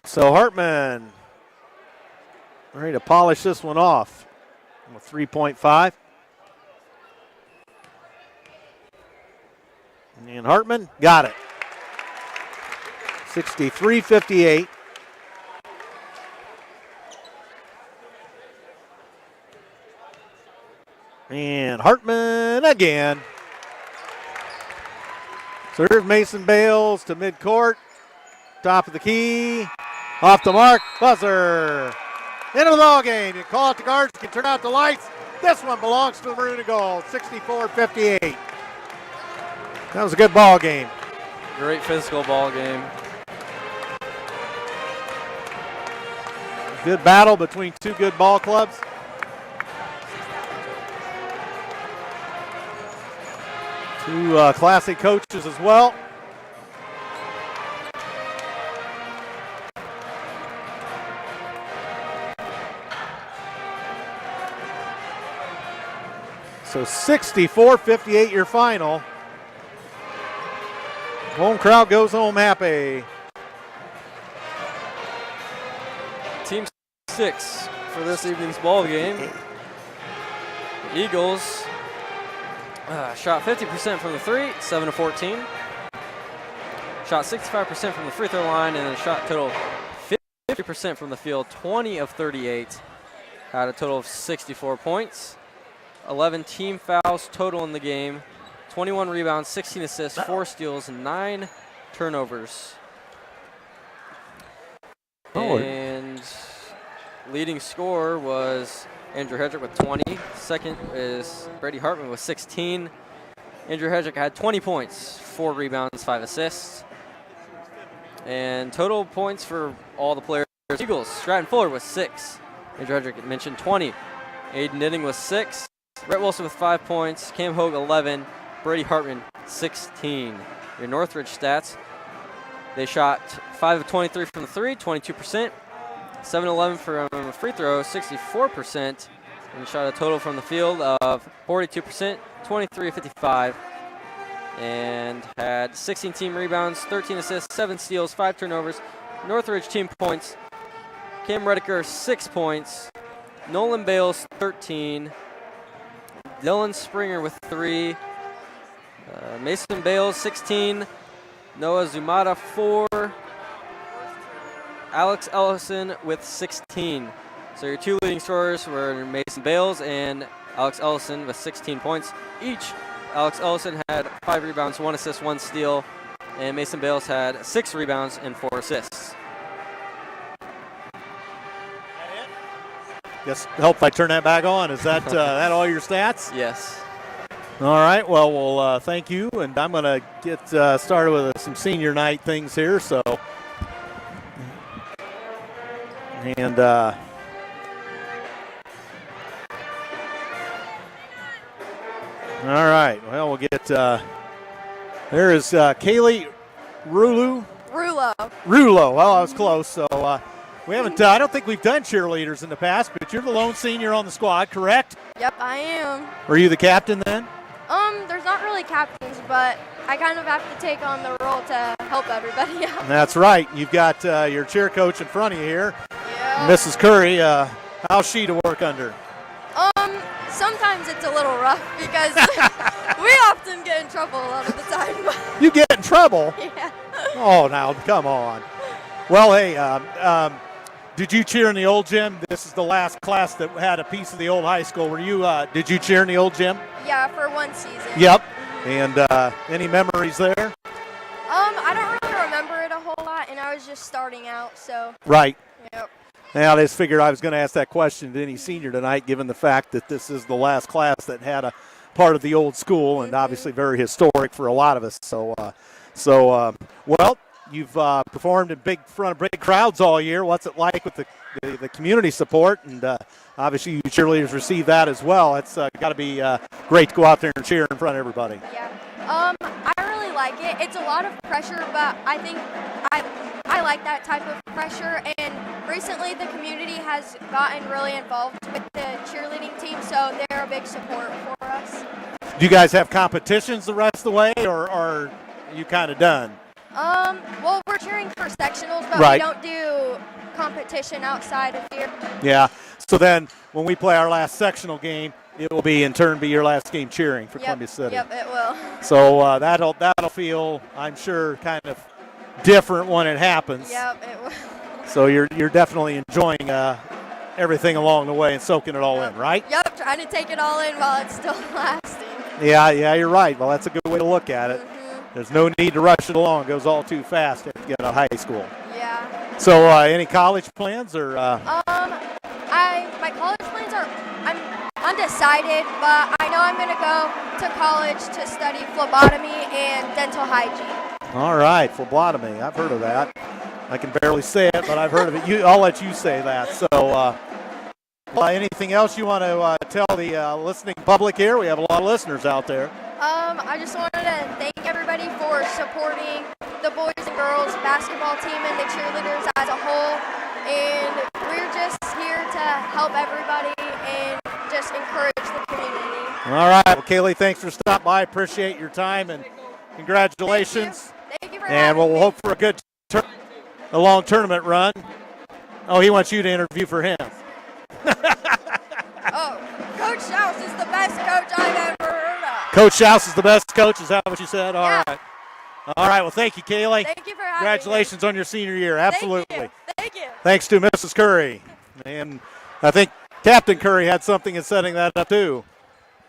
So Hartman ready to polish this one off. 3.5. And Hartman got it. 63-58. And Hartman again. So here's Mason Bales to midcourt. Top of the key. Off the mark. Buzzer. End of the ball game. You call it the guards. You can turn out the lights. This one belongs to the Maroon and Gold. 64-58. That was a good ball game. Great physical ball game. Good battle between 2 good ball clubs. Two classic coaches as well. So 64-58 your final. Home crowd goes home happy. Team 6 for this evening's ball game. The Eagles shot 50% from the 3, 7-14. Shot 65% from the free throw line, and then shot total 50% from the field, 20 of 38. Had a total of 64 points. 11 team fouls total in the game. 21 rebounds, 16 assists, 4 steals, 9 turnovers. And leading scorer was Andrew Hedrick with 20. Second is Brady Hartman with 16. Andrew Hedrick had 20 points, 4 rebounds, 5 assists. And total points for all the players. Eagles, Stratton Fuller with 6. Andrew Hedrick mentioned 20. Aiden Nitting with 6. Rhett Wilson with 5 points. Cam Hogue 11. Brady Hartman 16. Your Northridge stats. They shot 5 of 23 from the 3, 22%. 7-11 from free throw, 64%. And shot a total from the field of 42%, 23-55. And had 16 team rebounds, 13 assists, 7 steals, 5 turnovers. Northridge team points. Cam Rediker 6 points. Nolan Bales 13. Dylan Springer with 3. Mason Bales 16. Noah Zumata 4. Alex Ellison with 16. So your 2 leading scorers were Mason Bales and Alex Ellison with 16 points each. Alex Ellison had 5 rebounds, 1 assist, 1 steal, and Mason Bales had 6 rebounds and 4 assists. Guess help if I turn that back on. Is that that all your stats? Yes. All right, well, we'll thank you, and I'm going to get started with some senior night things here. So, and all right, well, we'll get there is Kaylee Rulo. Well, I was close. So we haven't. I don't think we've done cheerleaders in the past, but you're the lone senior on the squad, correct? Yep, I am. Were you the captain then? There's not really captains, but I kind of have to take on the role to help everybody out. That's right. You've got your cheer coach in front of you here, Yeah. Mrs. Curry. How's she to work under? Sometimes it's a little rough because we often get in trouble a lot of the time. You get in trouble? Yeah. Oh, now, come on. Well, hey, did you cheer in the old gym? This is the last class that had a piece of the old high school. Were you? Did you cheer in the old gym? Yeah, for one season. Yep. And any memories there? I don't really remember it a whole lot, and I was just starting out, so. Right. Yep. Now, I just figured I was going to ask that question to any senior tonight, given the fact that this is the last class that had a part of the old school, and obviously very historic for a lot of us. So, well, you've performed in front of big crowds all year. What's it like with the community support? And obviously, you cheerleaders receive that as well. It's got to be great to go out there and cheer in front of everybody. Yeah. I really like it. It's a lot of pressure, but I think I like that type of pressure. And recently, the community has gotten really involved with the cheerleading team, so they're a big support for us. Do you guys have competitions the rest of the way, or are you kind of done? Well, we're cheering for sectionals, but Right. we don't do competition outside of here. Yeah. So then, when we play our last sectional game, it will be in turn be your last game cheering for Columbia City. Yep, it will. So that'll feel, I'm sure, kind of different when it happens. Yep, it will. So you're definitely enjoying everything along the way and soaking it all in, right? Yep, trying to take it all in while it's still lasting. Yeah, you're right. Well, that's a good way to look at it. Mm-hmm. There's no need to rush it along. It goes all too fast after you get out of high school. Yeah. So any college plans or? My college plans are, I'm undecided, but I know I'm going to go to college to study phlebotomy and dental hygiene. All right, phlebotomy. I've heard of that. I can barely say it, but I've heard of it. I'll let you say that. So anything else you want to tell the listening public here? We have a lot of listeners out there. I just wanted to thank everybody for supporting the boys and girls basketball team and the cheerleaders as a whole. And we're just here to help everybody and just encourage the community. All right. Well, Kaylee, thanks for stopping by. Appreciate your time and congratulations. Thank you for And having we'll me. hope for a long tournament run. Oh, he wants you to interview for him. Oh, Coach House is the best coach I've ever heard of. Coach House is the best coach. Is that what you said? All Yeah. right. All right. Well, thank you, Kaylee. Thank you for having Congratulations on your senior year. me. Absolutely. Thank you. Thanks to Mrs. Curry. And I think Captain Curry had something in setting that up, too.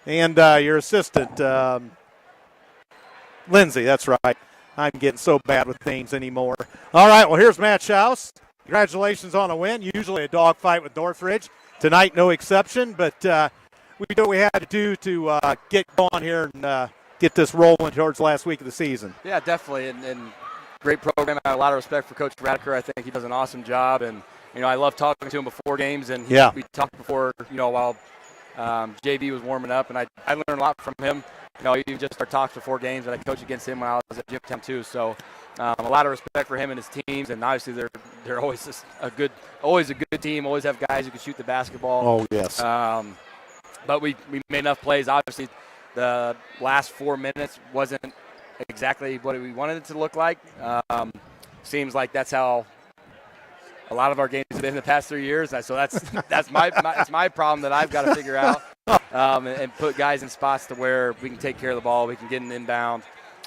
And your assistant, Lindsay. That's right. I'm getting so bad with names anymore. All right. Well, here's Matt Schaus. Congratulations on a win. Usually a dogfight with Northridge. Tonight, no exception. But we did what we had to do to get going here and get this rolling towards the last week of the season. Yeah, definitely, and great program. I have a lot of respect for Coach Radiker. I think he does an awesome job, and I love talking to him before games. And we talked before, while JB was warming up, and I learned a lot from him. Even just our talks before games, and I coached against him when I was at Gymtown too. So a lot of respect for him and his teams, and obviously they're always just a good team. Always have guys who can shoot the basketball. Oh yes. But we made enough plays. Obviously, the last 4 minutes wasn't exactly what we wanted it to look like. Seems like that's how a lot of our games have been in the past 3 years. So that's my problem that I've got to figure out and put guys in spots to where we can take care of the ball, we can get an inbound,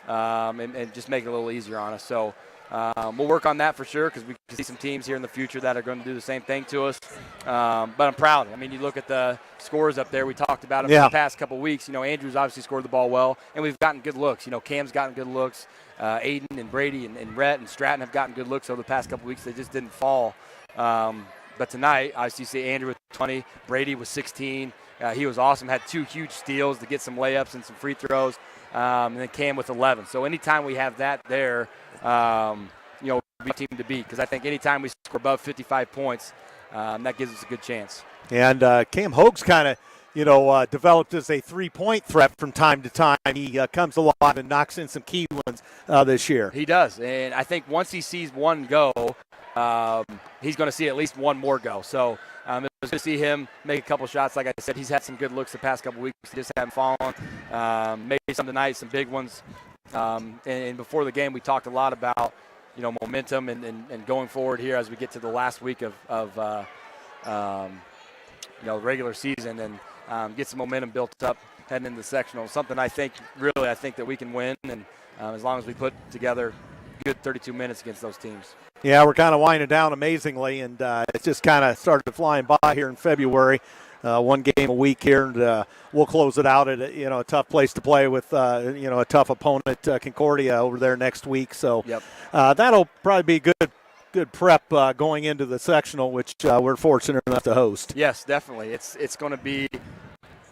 and just make it a little easier on us. So we'll work on that for sure, because we can see some teams here in the future that are going to do the same thing to us. But I'm proud. I mean, you look at the scores up there. We talked about it for the past couple of weeks. Andrew's obviously scored the ball well, and we've gotten good looks. Cam's gotten good looks. Aiden and Brady and Rhett and Stratton have gotten good looks over the past couple of weeks. They just didn't fall. But tonight, obviously, you see Andrew with 20, Brady with 16, he was awesome. Had 2 huge steals to get some layups and some free throws, and then Cam with 11. So anytime we have that there, we're a team to beat, because I think anytime we score above 55 points, that gives us a good chance. And Cam Hogue's kind of, developed as a three-point threat from time to time. He comes alive and knocks in some key ones this year. He does, and I think once he sees one go, he's going to see at least one more go. So it was good to see him make a couple shots. Like I said, he's had some good looks the past couple weeks. He just haven't fallen. Maybe some tonight, some big ones. And before the game, we talked a lot about momentum and going forward here as we get to the last week of regular season, and get some momentum built up heading into the sectional. Something I think that we can win, and as long as we put together good 32 minutes against those teams. Yeah, we're kind of winding down amazingly, and it just kind of started flying by here in February. One game a week here, and we'll close it out at a tough place to play with a tough opponent, Concordia, over there next week. So that'll probably be good prep going into the sectional, which we're fortunate enough to host. Yes, definitely. It's going to be.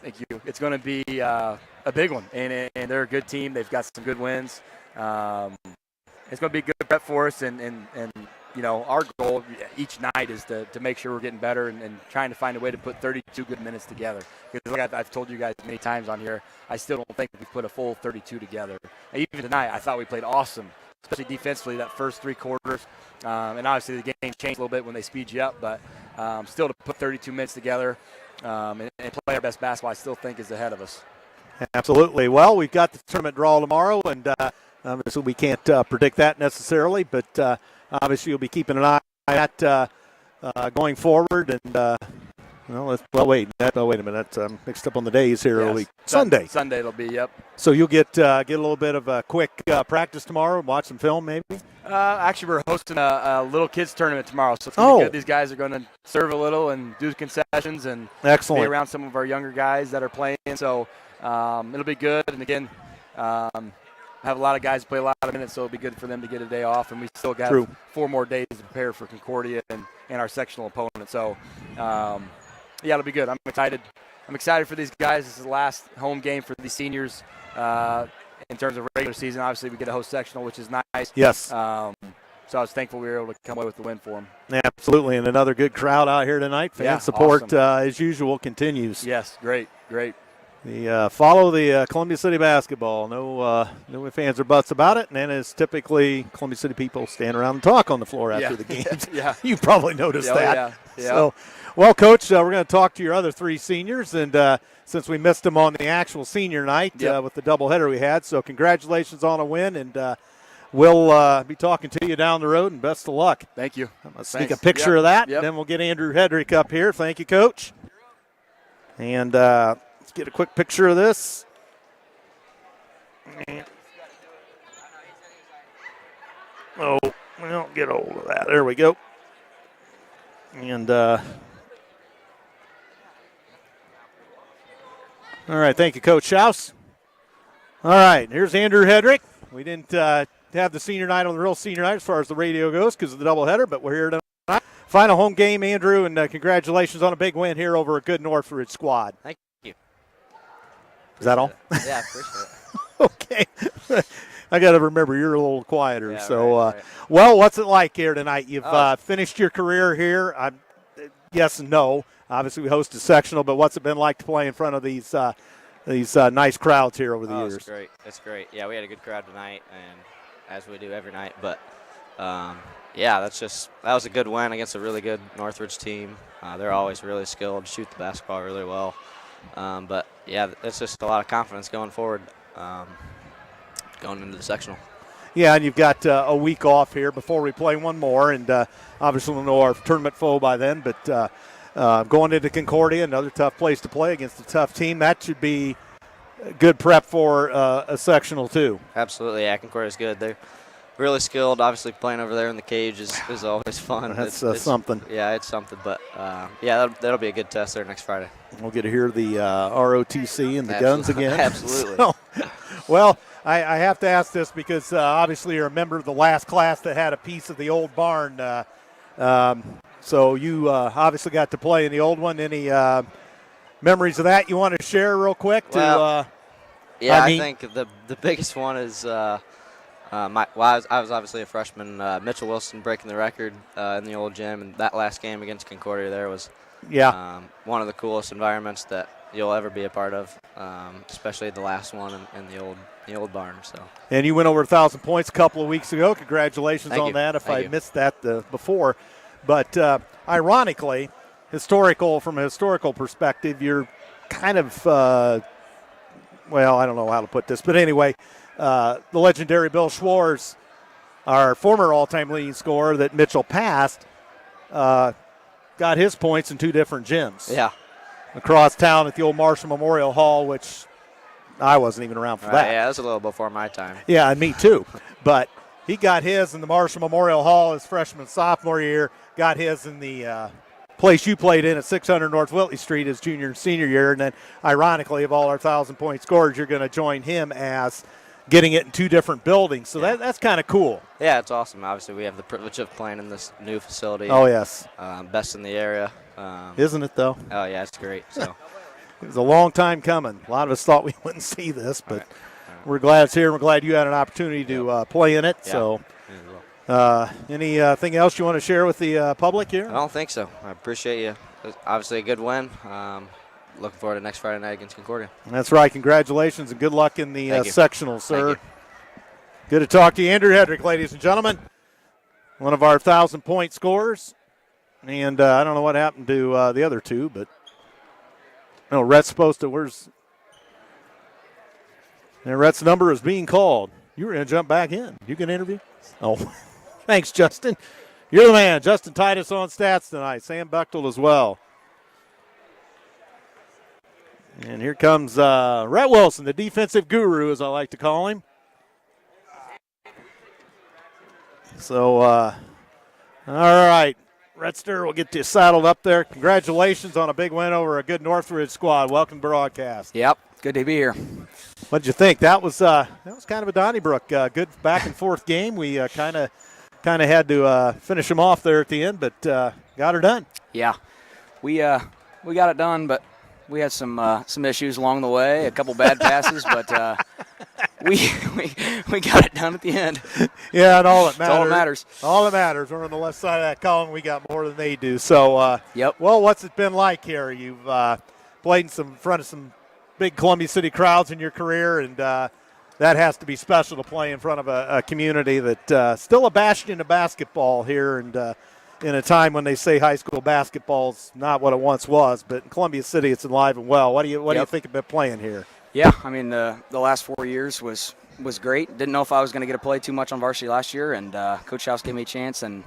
Thank you. It's going to be a big one, and they're a good team. They've got some good wins. It's going to be a good prep for us, and our goal each night is to make sure we're getting better and trying to find a way to put 32 good minutes together. Because like I've told you guys many times on here, I still don't think we put a full 32 together. And even tonight, I thought we played awesome, especially defensively that first 3 quarters. And obviously the game changed a little bit when they speed you up, but still to put 32 minutes together and play our best basketball, I still think is ahead of us. Absolutely. Well, we've got the tournament draw tomorrow, and obviously we can't predict that necessarily, but obviously you'll be keeping an eye on that going forward. And wait a minute. That's mixed up on the days here. Yes. It'll be Sunday. Sunday it'll be, yep. So you'll get a little bit of a quick practice tomorrow and watch some film maybe? Actually, we're hosting a little kids tournament tomorrow, so it's going to be good. These guys are going to serve a little and do concessions and Excellent. Be around some of our younger guys that are playing. So it'll be good. And again, have a lot of guys play a lot of minutes, so it'll be good for them to get a day off. And we still got 4 more days to prepare for Concordia and our sectional opponent. So, it'll be good. I'm excited. I'm excited for these guys. This is the last home game for these seniors in terms of regular season. Obviously, we get a host sectional, which is nice. Yes. So I was thankful we were able to come away with the win for them. Absolutely, and another good crowd out here tonight. Fan support, awesome. As usual, continues. Yes, great. Follow the Columbia City basketball. No fans or buts about it. And then as typically Columbia City people stand around and talk on the floor after the games. Yeah. You probably noticed that. Yeah. So, well, Coach, we're going to talk to your other 3 seniors. And since we missed them on the actual senior night with the doubleheader we had. So congratulations on a win. And we'll be talking to you down the road. And best of luck. Thank you. I'm going to sneak a picture of that. And then we'll get Andrew Hedrick up here. Thank you, Coach. And let's get a quick picture of this. Oh, well, get a hold of that. There we go. And, all right, thank you, Coach Schaus. All right, here's Andrew Hedrick. We didn't have the senior night on the real senior night as far as the radio goes because of the doubleheader, but we're here tonight. Final home game, Andrew, and congratulations on a big win here over a good Northridge squad. Thank you. Is that all? Yeah, appreciate it. Okay. I got to remember you're a little quieter. Yeah, so, right. Well, what's it like here tonight? You've finished your career here. Yes and no. Obviously, we hosted sectional, but what's it been like to play in front of these nice crowds here over the years? It's great. It's great. Yeah, we had a good crowd tonight, and as we do every night. But that was a good win against a really good Northridge team. They're always really skilled, shoot the basketball really well. But it's just a lot of confidence going forward, going into the sectional. Yeah, and you've got a week off here before we play one more, and obviously we'll know our tournament foe by then. But going into Concordia, another tough place to play against a tough team, that should be good prep for a sectional too. Absolutely, yeah, Concordia's good. They're really skilled. Obviously, playing over there in the cage is always fun. That's something. Yeah, it's something. But that'll be a good test there next Friday. We'll get to hear the ROTC and the guns again. Absolutely. So, well, I have to ask this because obviously you're a member of the last class that had a piece of the old barn. So you obviously got to play in the old one. Any memories of that you want to share real quick? Well, I think the biggest one is I was obviously a freshman. Mitchell Wilson breaking the record in the old gym, and that last game against Concordia there was one of the coolest environments that you'll ever be a part of, especially the last one in the old barn. So. And you went over 1,000 points a couple of weeks ago. Congratulations on that. If I missed that before, but ironically, from a historical perspective, you're kind of well, I don't know how to put this, but anyway, the legendary Bill Schwartz, our former all-time leading scorer that Mitchell passed, got his points in 2 different gyms. Yeah. Across town at the old Marshall Memorial Hall, which I wasn't even around for that. Yeah, that's a little before my time. Yeah, and me too. But he got his in the Marshall Memorial Hall his freshman sophomore year, got his in the place you played in at 600 North Whitley Street his junior and senior year. And then, ironically, of all our 1,000-point scorers, you're going to join him as getting it in 2 different buildings. So that's kind of cool. Yeah, it's awesome. Obviously, we have the privilege of playing in this new facility. Oh, yes. Best in the area. Isn't it, though? Oh, yeah, it's great. So it was a long time coming. A lot of us thought we wouldn't see this, but we're glad it's here. We're glad you had an opportunity to play in it. Yeah. So anything else you want to share with the public here? I don't think so. I appreciate you. Obviously a good win. Looking forward to next Friday night against Concordia. That's right. Congratulations and good luck in the sectional, sir. Good to talk to you. Andrew Hedrick, ladies and gentlemen, one of our 1,000-point scorers. And I don't know what happened to the other 2, but no, Rhett's supposed to. And Rhett's number is being called. You were going to jump back in. You can interview? Oh, thanks, Justin. You're the man. Justin Titus on stats tonight. Sam Bechtel as well. And here comes Rhett Wilson, the defensive guru, as I like to call him. So, all right. Rhettster will get you saddled up there. Congratulations on a big win over a good Northridge squad. Welcome to broadcast. Yep, good to be here. What did you think? That was kind of a Donnybrook good back and forth game. We kind of had to finish them off there at the end, but got her done. Yeah, we got it done, but we had some issues along the way. A couple bad passes, but we got it done at the end. Yeah, and all that matters. All that matters. All that matters. We're on the left side of that column. We got more than they do. So, yep. Well, what's it been like here? You've played in front of some big Columbia City crowds in your career, and that has to be special to play in front of a community that's still a bastion of basketball here, and in a time when they say high school basketball's not what it once was, but in Columbia City it's alive and well. What do you think about playing here? Yeah, I mean the last 4 years was great. Didn't know if I was going to get to play too much on varsity last year, and Coach House gave me a chance, and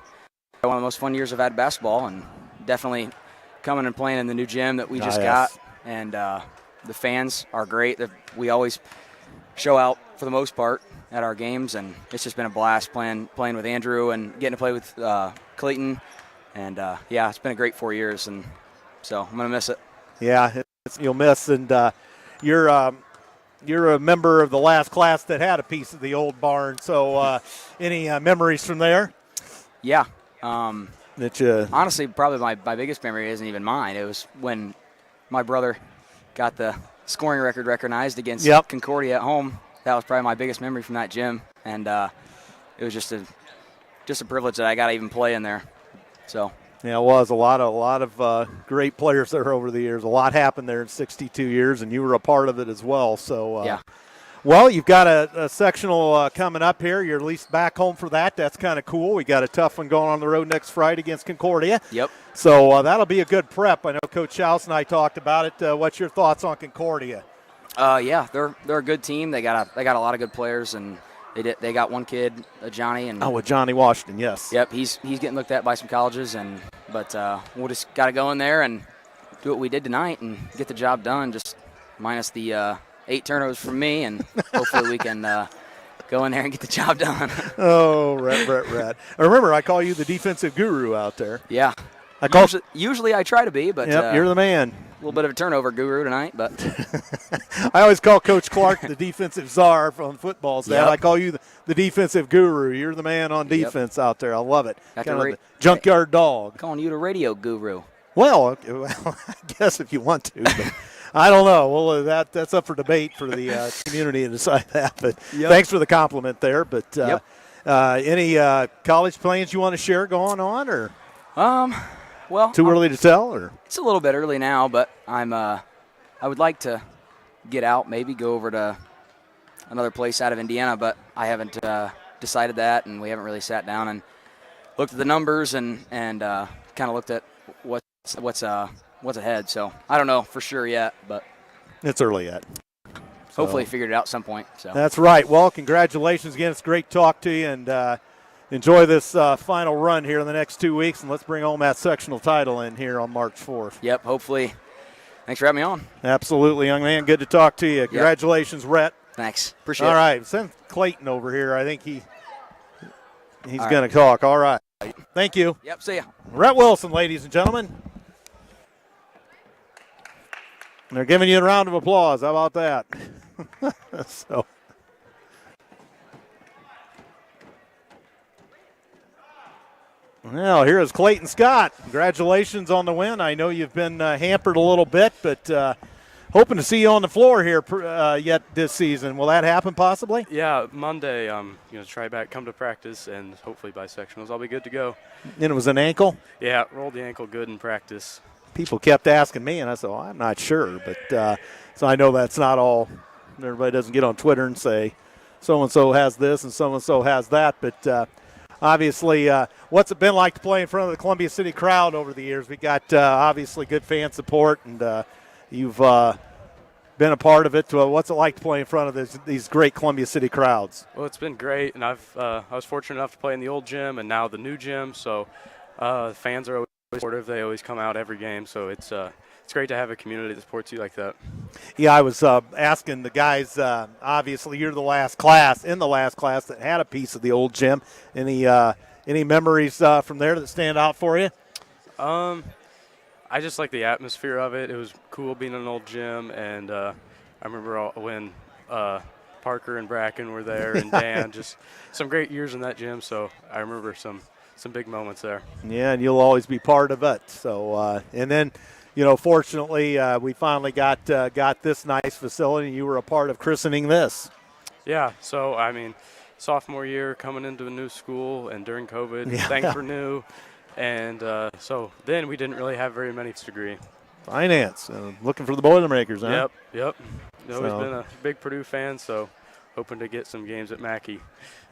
one of the most fun years I've had basketball, and definitely coming and playing in the new gym that we just got, and the fans are great. We always show out for the most part at our games, and it's just been a blast playing with Andrew and getting to play with Clayton, and it's been a great 4 years, and so I'm gonna miss it. Yeah, you'll miss, and you're a member of the last class that had a piece of the old barn. So any memories from there? Yeah. That honestly, probably my biggest memory isn't even mine. It was when my brother got the scoring record recognized against Concordia at home. That was probably my biggest memory from that gym, and it was just a privilege that I got to even play in there. So yeah, it was a lot of great players there over the years. A lot happened there in 62 years, and you were a part of it as well. So yeah. Well, you've got a sectional coming up here. You're at least back home for that. That's kind of cool. We got a tough one going on the road next Friday against Concordia. Yep. So that'll be a good prep. I know Coach House and I talked about it. What's your thoughts on Concordia? Yeah, they're a good team. They got a lot of good players, and they got one kid, Johnny, and with Johnny Washington, yes. Yep, he's getting looked at by some colleges, but we'll just got to go in there and do what we did tonight and get the job done. Just minus the 8 turnovers from me, and hopefully we can go in there and get the job done. Oh, Rhett. Remember, I call you the defensive guru out there. Yeah. Usually I try to be, but you're the man. A little bit of a turnover guru tonight, but I always call Coach Clark the defensive czar from football staff. Yep. I call you the defensive guru. You're the man on defense out there. I love it. Kind of the junkyard dog. Calling you the radio guru. Well, okay, well, I guess if you want to, but I don't know. Well, that's up for debate for the community to decide that. But thanks for the compliment there. But any college plans you want to share going on, or well, too early to tell, or it's a little bit early now, but I would like to get out, maybe go over to another place out of Indiana, but I haven't decided that, and we haven't really sat down and looked at the numbers and kind of looked at what's ahead. So I don't know for sure yet, but it's early yet. Hopefully figured it out at some point. So that's right. Well, congratulations again. It's great to talk to you, and enjoy this final run here in the next 2 weeks, and let's bring home that sectional title in here on March 4th. Yep, hopefully. Thanks for having me on. Absolutely, young man. Good to talk to you. Congratulations, Rhett. Thanks. Appreciate it. All right, send Clayton over here. I think he's going to talk. All right. Thank you. Yep, see ya. Rhett Wilson, ladies and gentlemen. They're giving you a round of applause. How about that? Well, here is Clayton Scott. Congratulations on the win. I know you've been hampered a little bit, but hoping to see you on the floor here yet this season. Will that happen possibly? Yeah, Monday, try back, come to practice, and hopefully by sectionals I'll be good to go. And it was an ankle? Yeah, rolled the ankle good in practice. People kept asking me, and I said, well, I'm not sure. But so I know that's not all. Everybody doesn't get on Twitter and say so-and-so has this and so-and-so has that. But obviously, what's it been like to play in front of the Columbia City crowd over the years? We got obviously good fan support, and you've been a part of it. What's it like to play in front of these great Columbia City crowds? Well, it's been great, and I was fortunate enough to play in the old gym and now the new gym. So fans are always supportive. They always come out every game. So it's great to have a community that supports you like that. Yeah, I was asking the guys. Obviously, you're the last class that had a piece of the old gym. Any memories from there that stand out for you? I just like the atmosphere of it. It was cool being in an old gym, and I remember when Parker and Bracken were there, and Dan, just some great years in that gym. So I remember some big moments there. Yeah, and you'll always be part of it. So and then, fortunately, we finally got this nice facility. You were a part of christening this. Yeah. So I mean, sophomore year coming into a new school, and during COVID, thanks for new. And so then we didn't really have very many degree. Finance, looking for the Boilermakers, huh? Yep. I've always been a big Purdue fan, so hoping to get some games at Mackey.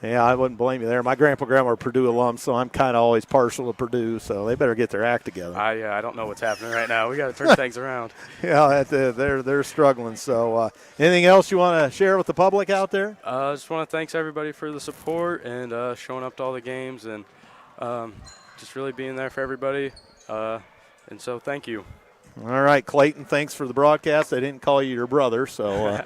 Yeah, I wouldn't blame you there. My grandpa and grandma are Purdue alums, so I'm kind of always partial to Purdue, so they better get their act together. I don't know what's happening right now. We got to turn things around. Yeah, they're struggling. So anything else you want to share with the public out there? I just want to thanks everybody for the support and showing up to all the games and just really being there for everybody. And so thank you. All right, Clayton, thanks for the broadcast. I didn't call you your brother, so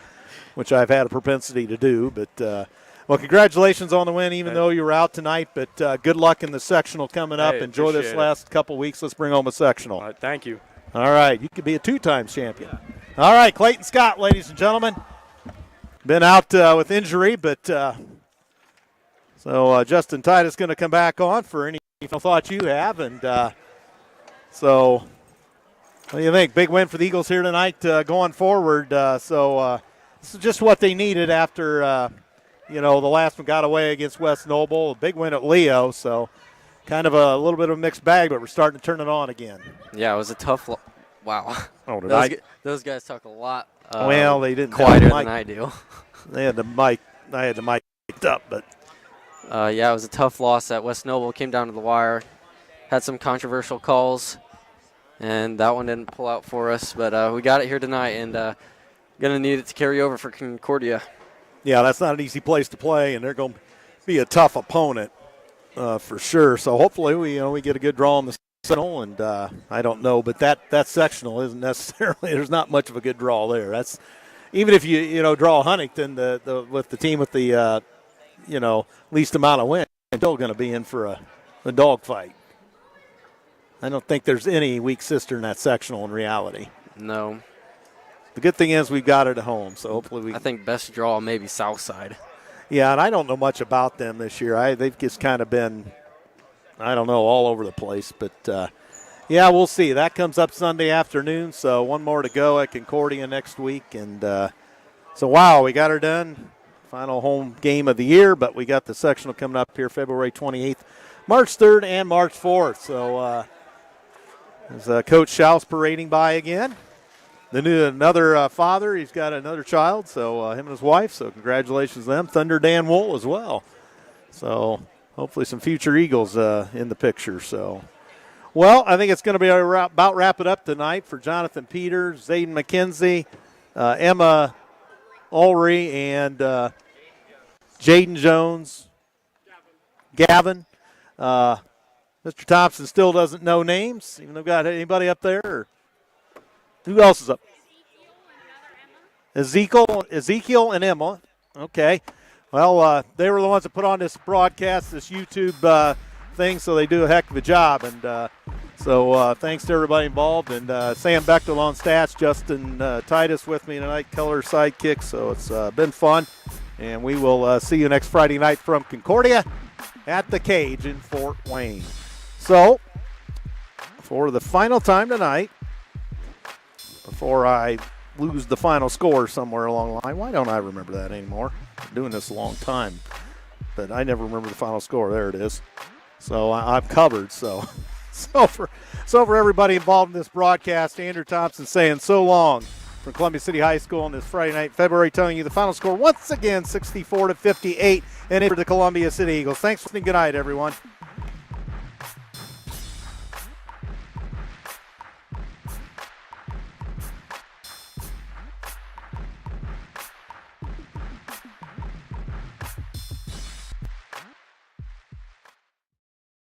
which I've had a propensity to do. But, well, congratulations on the win, even though you were out tonight. But good luck in the sectional coming up. Enjoy this last couple weeks. Let's bring home a sectional. All right, thank you. All right, you could be a two-time champion. All right, Clayton Scott, ladies and gentlemen. Been out with injury, but so Justin Titus going to come back on for any thoughts you have. And so what do you think? Big win for the Eagles here tonight going forward. So this is just what they needed after, the last one got away against West Noble. A big win at Leo, so kind of a little bit of a mixed bag, but we're starting to turn it on again. Yeah, it was a tough wow. Oh, those guys talk a lot well, they didn't quieter than I do. They had the mic. I had the mic up, but it was a tough loss at West Noble. Came down to the wire. Had some controversial calls, and that one didn't pull out for us. But we got it here tonight, and going to need it to carry over for Concordia. Yeah, that's not an easy place to play, and they're going to be a tough opponent for sure. So hopefully we get a good draw on the sectional, and I don't know, but that sectional isn't necessarily. There's not much of a good draw there. That's even if you draw Huntington with the team with the least amount of wins, they're still going to be in for a dogfight. I don't think there's any weak sister in that sectional in reality. No. The good thing is we've got it at home, so hopefully I think best draw maybe Southside. Yeah, and I don't know much about them this year. They've just kind of been, I don't know, all over the place. But Yeah, we'll see. That comes up Sunday afternoon, so one more to go at Concordia next week. And so, wow, we got her done. Final home game of the year, but we got the sectional coming up here February 28th, March 3rd, and March 4th. So as Coach Schaus parading by again. Another father, he's got another child, so him and his wife, so congratulations to them. Thunder Dan Wool as well. So hopefully some future Eagles in the picture. So, well, I think it's going to be about wrap it up tonight for Jonathan Peters, Zayden McKenzie, Emma Ulrey, and Jaden Jones, Gavin. Mr. Thompson still doesn't know names, even though we've got anybody up there. Or who else is up? Ezekiel and Emma. Okay. Well, they were the ones that put on this broadcast, this YouTube thing, so they do a heck of a job. And so thanks to everybody involved. And Sam Bechtel on stats, Justin Titus with me tonight, color sidekick. So it's been fun. And we will see you next Friday night from Concordia at the Cage in Fort Wayne. So for the final time tonight, before I lose the final score somewhere along the line. Why don't I remember that anymore? I've been doing this a long time, but I never remember the final score. There it is. So I'm covered. So for everybody involved in this broadcast, Andrew Thompson saying so long from Columbia City High School on this Friday night, February, telling you the final score once again 64-58, and for the Columbia City Eagles. Thanks for listening. Good night, everyone.